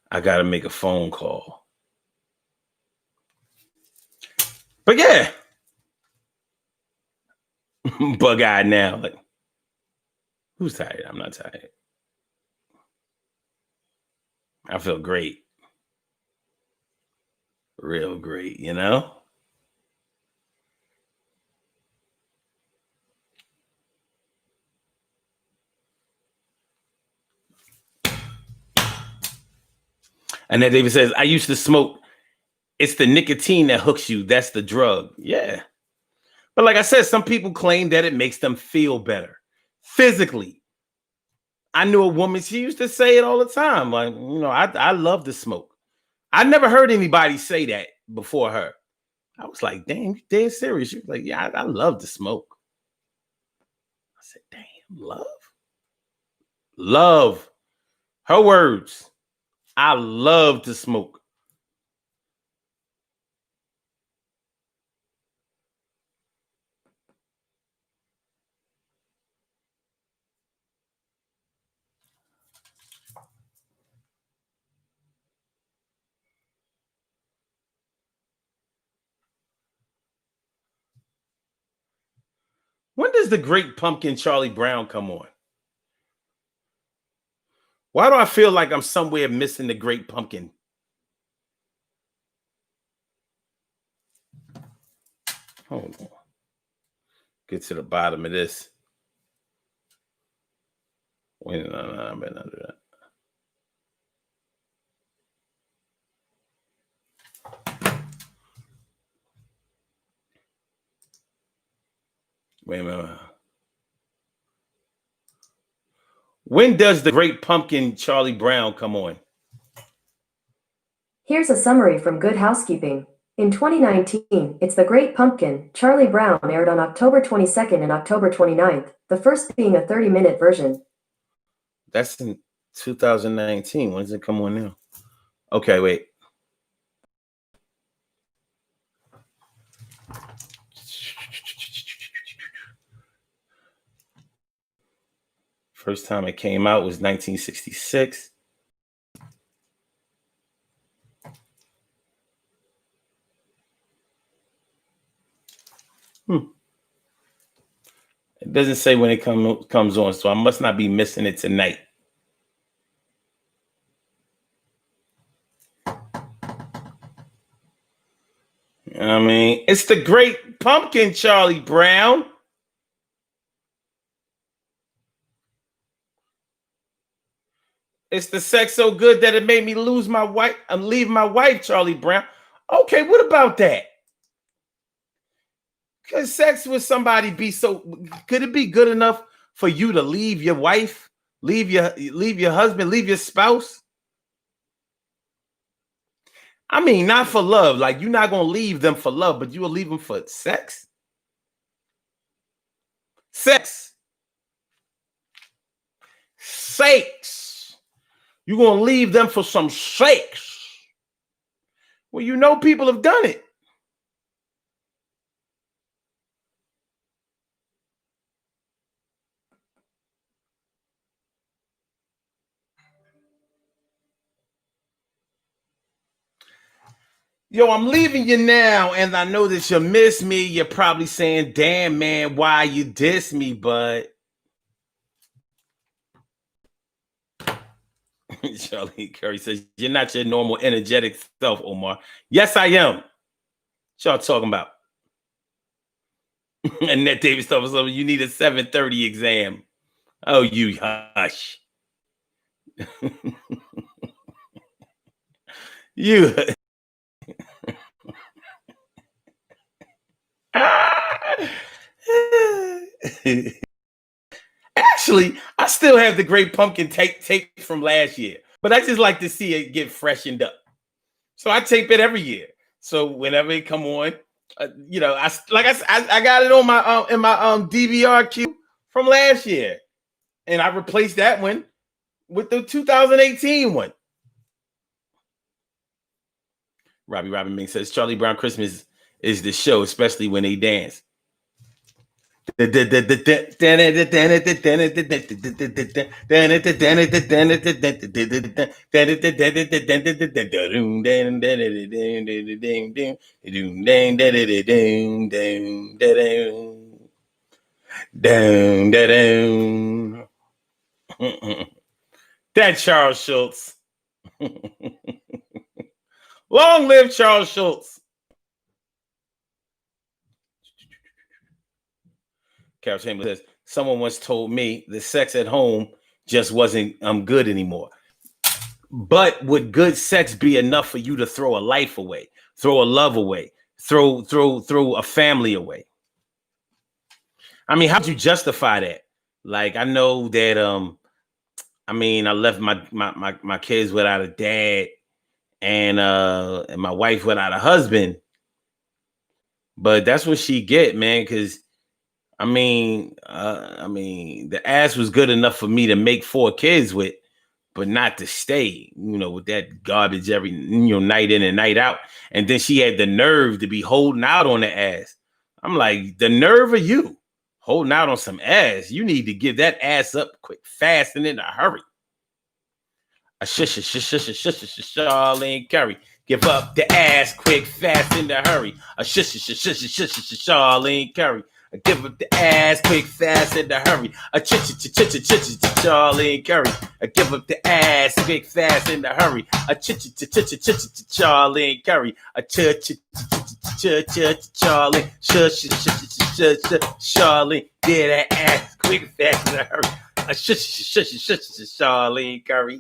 I got to make a phone call. But yeah. Bug-eyed now. Like, who's tired? I'm not tired. I feel great. Real great, you know? And then David says, I used to smoke. It's the nicotine that hooks you. That's the drug. Yeah. But like I said, some people claim that it makes them feel better physically. I knew a woman, she used to say it all the time. Like, you know, I love to smoke. I never heard anybody say that before her. I was like, damn, you dead serious. She was like, yeah, I love to smoke. I said, damn, love? Love. Her words. I love to smoke. When does the Great Pumpkin Charlie Brown come on? Why do I feel like I'm somewhere missing the Great Pumpkin? Hold on. Get to the bottom of this. Wait, no, I better not do that. Wait a minute. When does the Great Pumpkin Charlie Brown come on? Here's a summary from Good Housekeeping. In 2019, It's the Great Pumpkin, Charlie Brown aired on October 22nd and October 29th, the first being a 30-minute version. That's in 2019. When does it come on now? Okay, wait. First time it came out was 1966. It doesn't say when it comes on, so I must not be missing it tonight. I mean, it's the Great Pumpkin, Charlie Brown. It's the sex so good that it made me lose my wife and leave my wife, Charlie Brown. Okay, what about that? Could sex with somebody be so? Could it be good enough for you to leave your wife, leave your husband, leave your spouse? I mean, not for love. Like, you're not gonna leave them for love, but you will leave them for sex. Sex. You're gonna leave them for some sex. Well, you know, people have done it. Yo, I'm leaving you now, and I know that you miss me. You're probably saying, damn, man, why you diss me, bud? Charlie Curry says, you're not your normal energetic self, Omar. Yes, I am. What y'all talking about? And Ned Davis told us, you need a 7:30 exam. Oh, you hush. You. Actually, I still have the Great Pumpkin tape from last year, but I just like to see it get freshened up. So I tape it every year. So whenever it come on, I got it on my in my DVR queue from last year, and I replaced that one with the 2018 one. Robbie Robin Ming says Charlie Brown Christmas is the show, especially when they dance. That Charles Schultz. Long live Charles Schultz. Carol Chamberlain says, someone once told me the sex at home just wasn't good anymore. But would good sex be enough for you to throw a life away, throw a love away, throw a family away? I mean, how'd you justify that? Like, I know that I left my kids without a dad and my wife without a husband. But that's what she get, man, because the ass was good enough for me to make 4 kids with, but not to stay, with that garbage every, night in and night out. And then she had the nerve to be holding out on the ass. I'm like, the nerve of you holding out on some ass. You need to give that ass up quick, fast, and in a hurry. Charlene Curry. Give up the ass quick, fast, in a hurry. Charlene Curry. Give up the ass quick, fast, in a hurry. Charlene Curry. Give up the ass quick, fast, in a hurry. Charlene Curry. Charlene. Charlene. Get that ass quick, fast, in a hurry. Charlene Curry.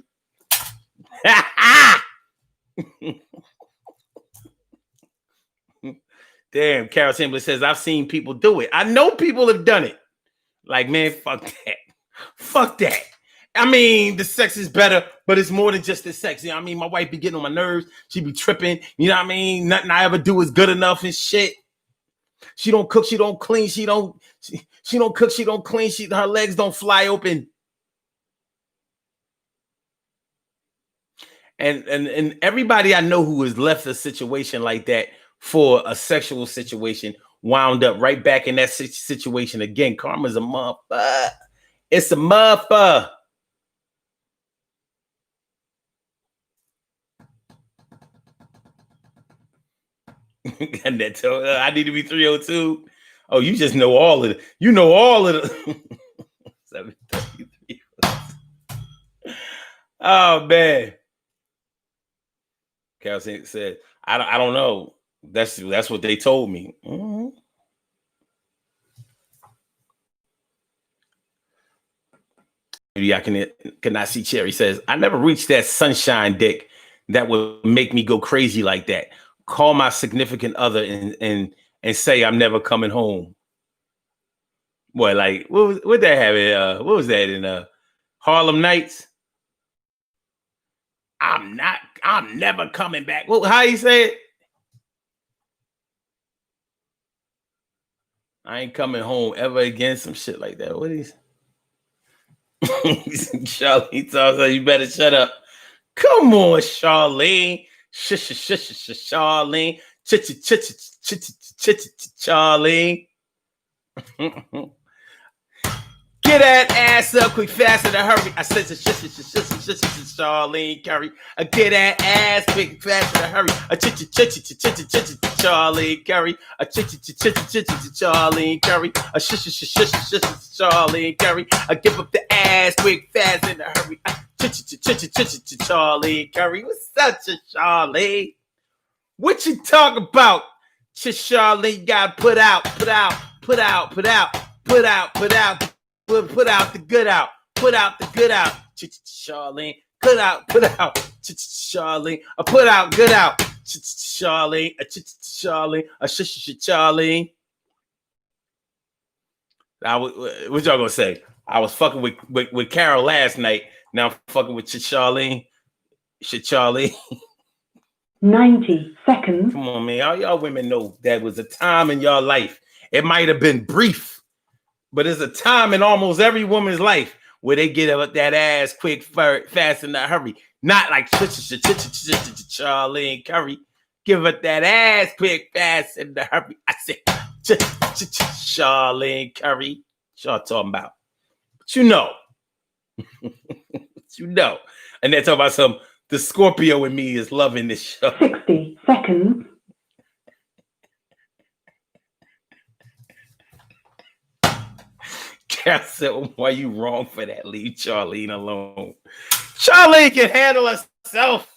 Damn, Carol Chamberlain says, I've seen people do it. I know people have done it. Like, man, fuck that. Fuck that. I mean, the sex is better, but it's more than just the sex. You know what I mean? My wife be getting on my nerves. She be tripping. You know what I mean? Nothing I ever do is good enough and shit. She don't cook. She don't clean. She don't cook. She don't clean. Her legs don't fly open. And everybody I know who has left a situation like that for a sexual situation wound up right back in that situation again. Karma's a motherfucker. It's a motherfucker. And that I need to be 302. Oh, you just know all of it. You know all of it. 733. Oh man. Carol said, I don't know. That's what they told me. Mm-hmm. Maybe I cannot see Cherry says, I never reached that sunshine dick that would make me go crazy like that. Call my significant other and say I'm never coming home. Boy, like what that have? What was that in Harlem Nights? I'm never coming back. Well, how you say it? I ain't coming home ever again. Some shit like that. What is? Charlene tells her, you better shut up. Come on, Charlene. Charlene. Charlene. Get that ass up quick, fast, in a hurry. I said, Charlene Curry. Get that ass quick, fast, in a hurry. Charlene Curry. Charlene Curry. Charlene Curry. Give up the ass quick, fast, in a hurry. Charlie Curry. What's up, Charlie? What you talk about? Charlie got put out the good out. Put out the good out. Charlie, put out. Charlie, put out good out. Charlie, Charlie. What y'all gonna say? I was fucking with Carol last night. Now I'm fucking with Charlie. 90 seconds. Come on, man. All y'all women know that was a time in your life. It might have been brief, but it's a time in almost every woman's life where they get up that ass quick, fast, in a hurry. Not like Charlie and Curry. Give up that ass quick, fast, in a hurry. I said Charlie and Curry. What y'all talking about? But you know. And they're talking about the Scorpio in me is loving this show. 60 seconds. Cat said, why you wrong for that? Leave Charlene alone. Charlene can handle herself.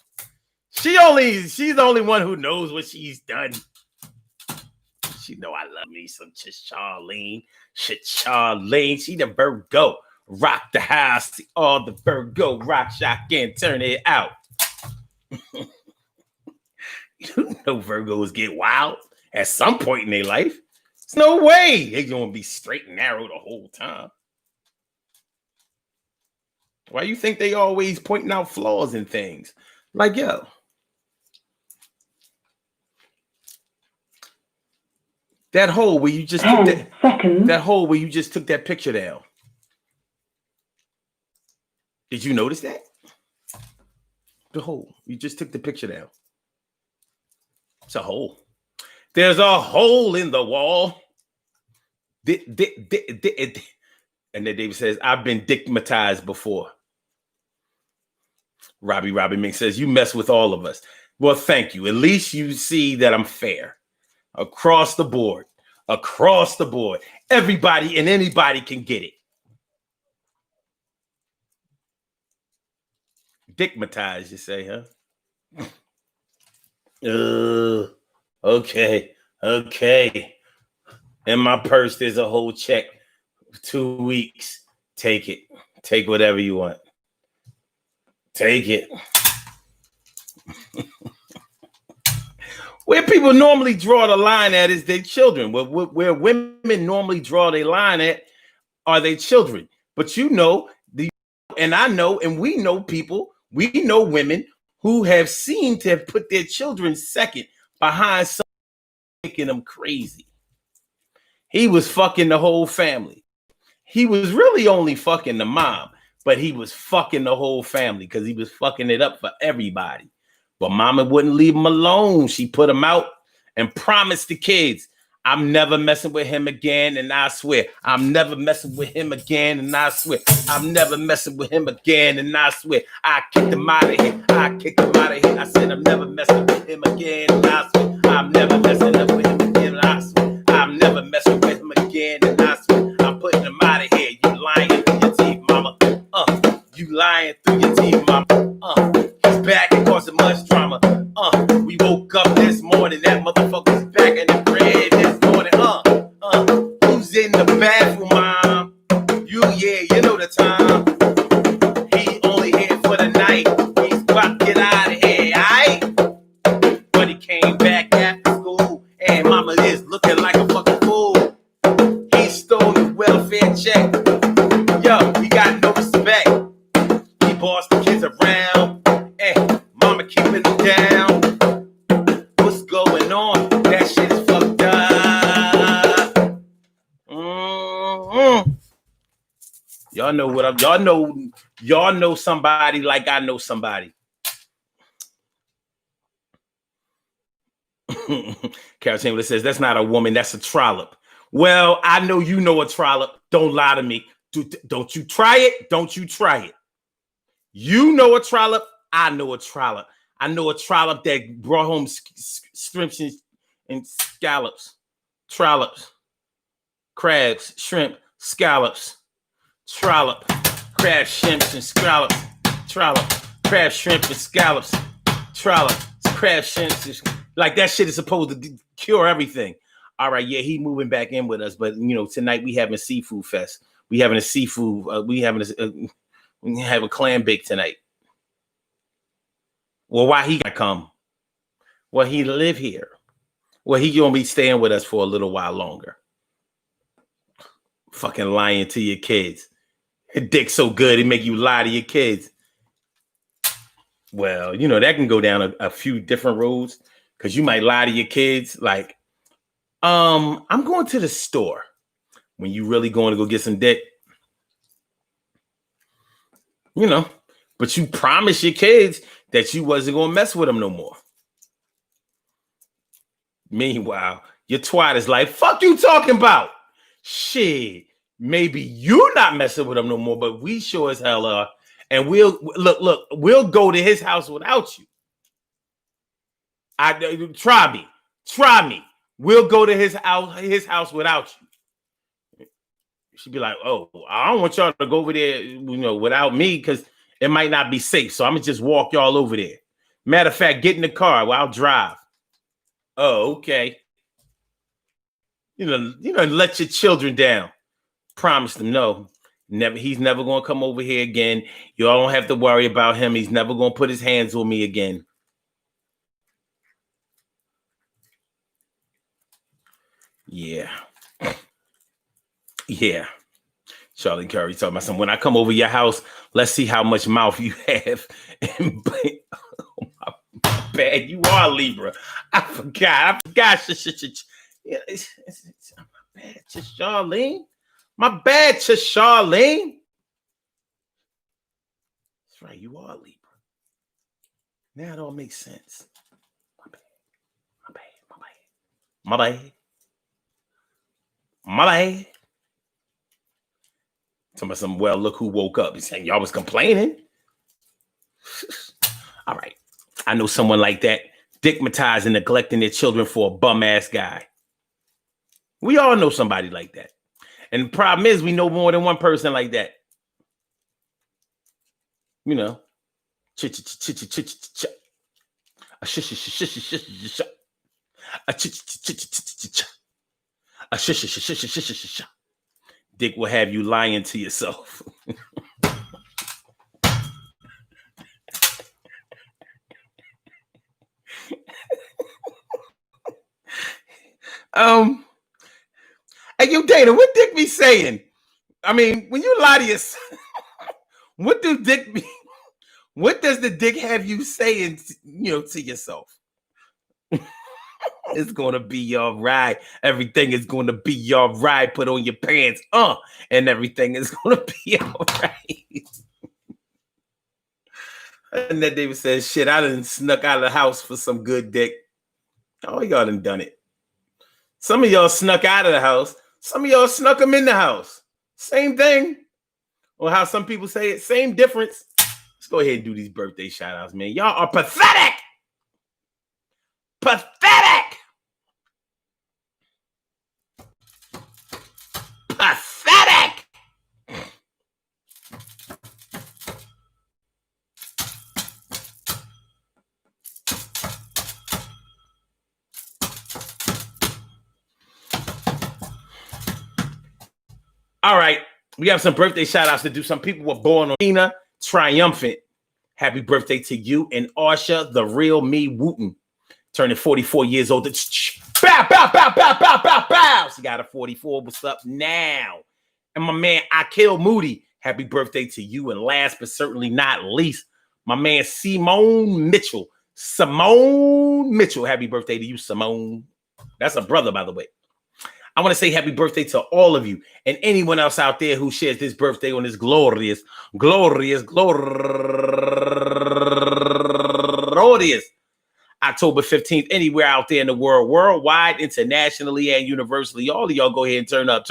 She's the only one who knows what she's done. She know I love me some Charlene. Charlene, she the Virgo. Rock the house, all the Virgo rock shotgun, turn it out. You know Virgos get wild at some point in their life. There's no way they're gonna be straight and narrow the whole time. Why you think they always pointing out flaws in things? Like, yo. That hole where you just took that picture down. Did you notice that? The hole. You just took the picture down. It's a hole. There's a hole in the wall. And then David says, I've been digmatized before. Robbie Mink says, you mess with all of us. Well, thank you. At least you see that I'm fair. Across the board. Everybody and anybody can get it. Digmatized, you say, huh? Okay. In my purse, there's a whole check. 2 weeks. Take it. Take whatever you want. Take it. Where people normally draw the line at is their children. Where women normally draw their line at are their children. But you know, and I know, and we know people, we know women who have seemed to have put their children second behind someone making them crazy. He was fucking the whole family. He was really only fucking the mom, but he was fucking the whole family because he was fucking it up for everybody. But mama wouldn't leave him alone. She put him out and promised the kids, I'm never messing with him again, and I swear. I'm never messing with him again, and I swear. I'm never messing with him again, and I swear. I kicked him out of here. I said, I'm never messing with him again, and I swear. I'm never messing up with him again, and I swear. I'm never messing with him again, and I swear. I'm putting him out of here. You lying through your teeth, mama. You lying through your teeth, mama. He's back and causing much drama. We woke up this morning, that motherfucker's back in the bed this morning. Who's in the bathroom, mom? You know the time. He only here for the night. He's about to get out of here, alright? But he came back after school, and mama is looking like a fucking fool. He stole the welfare check. Yo, he got no respect. He bossed the kids around, and mama keeping him down. What's going on? That shit is fucked up. Y'all know what I'm. Y'all know somebody like I know somebody. Carol Chamberlain says that's not a woman. That's a trollop. Well, I know you know a trollop. Don't lie to me. Don't you try it. Don't you try it. You know a trollop. I know a trollop. I know a trollop that brought home shrimps and scallops. Trollops. Crabs, shrimp, scallops. Trollop. Crab, shrimps, and scallops. Trollop, crab, shrimp, and scallops. Trollop, crab, shrimp, like that shit is supposed to cure everything. All right, yeah, he moving back in with us, but tonight we having seafood fest. We having a seafood. We have a clam bake tonight. Well, why he gotta come? Well, he live here. Well, he gonna be staying with us for a little while longer. Fucking lying to your kids. Your dick's so good, it make you lie to your kids. Well, that can go down a few different roads because you might lie to your kids like, I'm going to the store when you really going to go get some dick. But you promised your kids that you wasn't going to mess with them no more. Meanwhile, your twat is like, fuck you talking about? Shit, maybe you not messing with them no more, but we sure as hell are. And we'll go to his house without you. Try me. We'll go to his house without you. She'd be like, oh, I don't want y'all to go over there, without me because it might not be safe. So I'm gonna just walk y'all over there. Matter of fact, get in the car. Well, I'll drive. Oh, okay. Let your children down. Promise them no. Never. He's never gonna come over here again. Y'all don't have to worry about him. He's never gonna put his hands on me again. Yeah. Charlie Curry talking about something. When I come over your house, let's see how much mouth you have. And my bad. You are Libra. I forgot. Yeah, my bad to Charlene. That's right. You are Libra. Now it all makes sense. My bad. Talking about some, well, look who woke up. He's saying y'all was complaining. All right. I know someone like that, stigmatizing, neglecting their children for a bum ass guy. We all know somebody like that. And the problem is we know more than one person like that. Dick will have you lying to yourself. Hey, yo, Dana, what Dick be saying? I mean, when you lie to yourself, what does the dick have you saying, to yourself? It's gonna be all right. Everything is gonna be all right. Put on your pants, and everything is gonna be all right. And that David says, shit, I done snuck out of the house for some good dick. Oh, y'all done it. Some of y'all snuck out of the house. Some of y'all snuck them in the house. Same thing. Or how some people say it, same difference. Let's go ahead and do these birthday shout outs, man. Y'all are pathetic. Pathetic. Pathetic. All right. We have some birthday shout outs to do. Some people were born on Tina Triumphant. Happy birthday to you and Arsha, the real me Wooten. Turning 44 years old. Bow, bow, bow, bow, bow, bow, bow. She got a 44. What's up now? And my man, Akil Moody. Happy birthday to you. And last but certainly not least, my man, Simone Mitchell. Simone Mitchell. Happy birthday to you, Simone. That's a brother, by the way. I want to say happy birthday to all of you and anyone else out there who shares this birthday on this glorious October 15th, anywhere out there in the world, worldwide, internationally, and universally. All of y'all go ahead and turn up.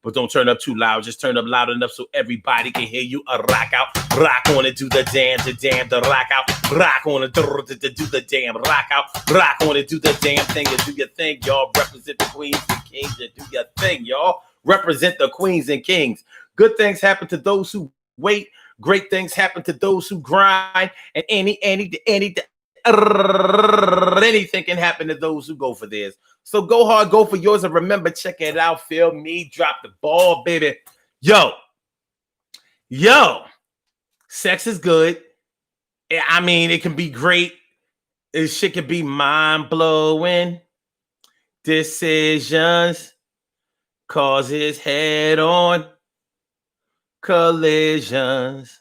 But don't turn up too loud. Just turn up loud enough so everybody can hear you. Rock out, rock on it, do the damn, the rock out, rock on it, do the damn, rock out, rock on it, do the damn thing, and do your thing, y'all. Represent the queens and kings, and do your thing, y'all. Represent the queens and kings. Good things happen to those who wait. Great things happen to those who grind, and anything can happen to those who go for theirs. So go hard, go for yours, and remember, check it out. Feel me, drop the ball, baby. Yo, sex is good. I mean, it can be great. This shit can be mind-blowing. Decisions causes head-on collisions.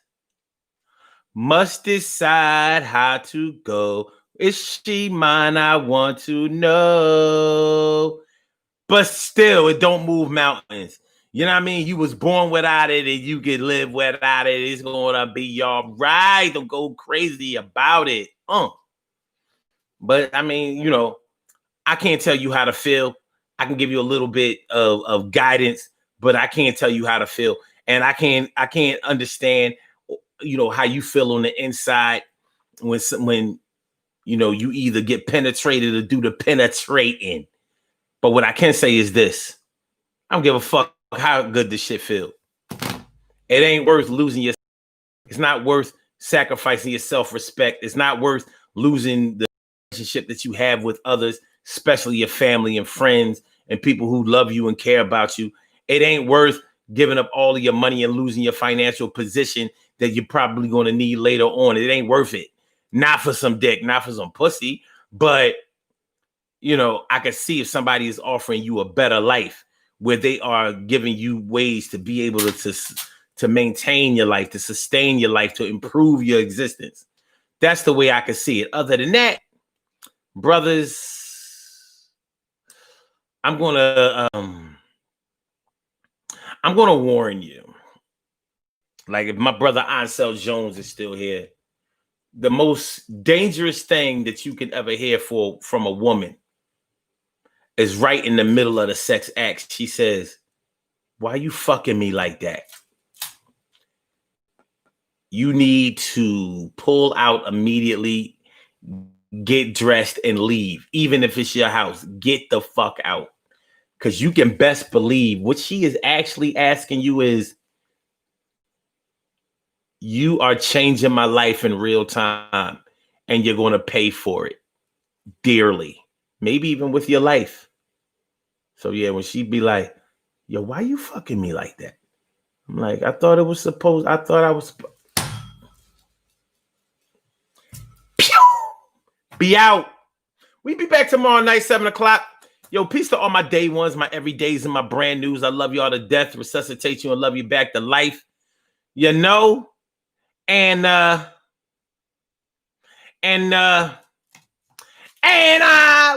Must decide how to go. Is she mine? I want to know. But still, it don't move mountains. You know what I mean? You was born without it and you can live without it. It's gonna be all right. Don't go crazy about it. But I mean, you know, I can't tell you how to feel. I can give you a little bit of guidance, but I can't tell you how to feel. And I can't understand, you know, how you feel on the inside when you know you either get penetrated or do the penetrating. But what I can say is this: I don't give a fuck how good this shit feel. It ain't worth losing your. It's not worth sacrificing your self-respect. It's not worth losing the relationship that you have with others, especially your family and friends and people who love you and care about you. It ain't worth giving up all of your money and losing your financial position that you're probably going to need later on. It ain't worth it. Not for some dick, not for some pussy, but you know, I can see if somebody is offering you a better life where they are giving you ways to be able to maintain your life, to sustain your life, to improve your existence. That's the way I can see it. Other than that, brothers, I'm gonna warn you. Like, if my brother Ansel Jones is still here, the most dangerous thing that you can ever hear from a woman is right in the middle of the sex act. She says, "Why you fucking me like that?" You need to pull out immediately, get dressed, and leave. Even if it's your house, get the fuck out. Because you can best believe what she is actually asking you is, you are changing my life in real time, and you're going to pay for it dearly, maybe even with your life. So yeah, when she be like, "Yo, why you fucking me like that?" I'm like, I thought I was. Pew! Be out. We be back tomorrow night, 7:00. Yo, peace to all my day ones, my everydays, and my brand news. I love y'all to death, resuscitate you, and love you back to life. You know? And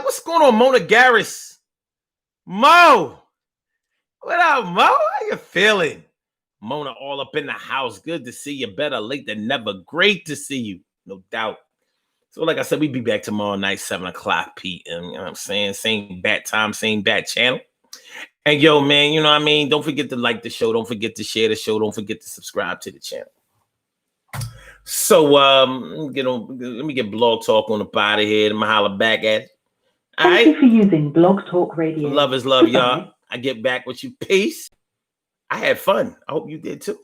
what's going on, Mona Garris? Mo, what up, Mo? How you feeling? Mona all up in the house. Good to see you. Better late than never. Great to see you, no doubt. So like I said, we be back tomorrow night, 7:00 p.m. You know what I'm saying? Same bat time, same bat channel. And yo, man, you know what I mean? Don't forget to like the show. Don't forget to share the show. Don't forget to subscribe to the channel. So let me get Blog Talk on the out of here. I'm gonna holler back at it. Thank you for using Blog Talk Radio. Love is love, y'all. I get back with you. Peace. I had fun. I hope you did too.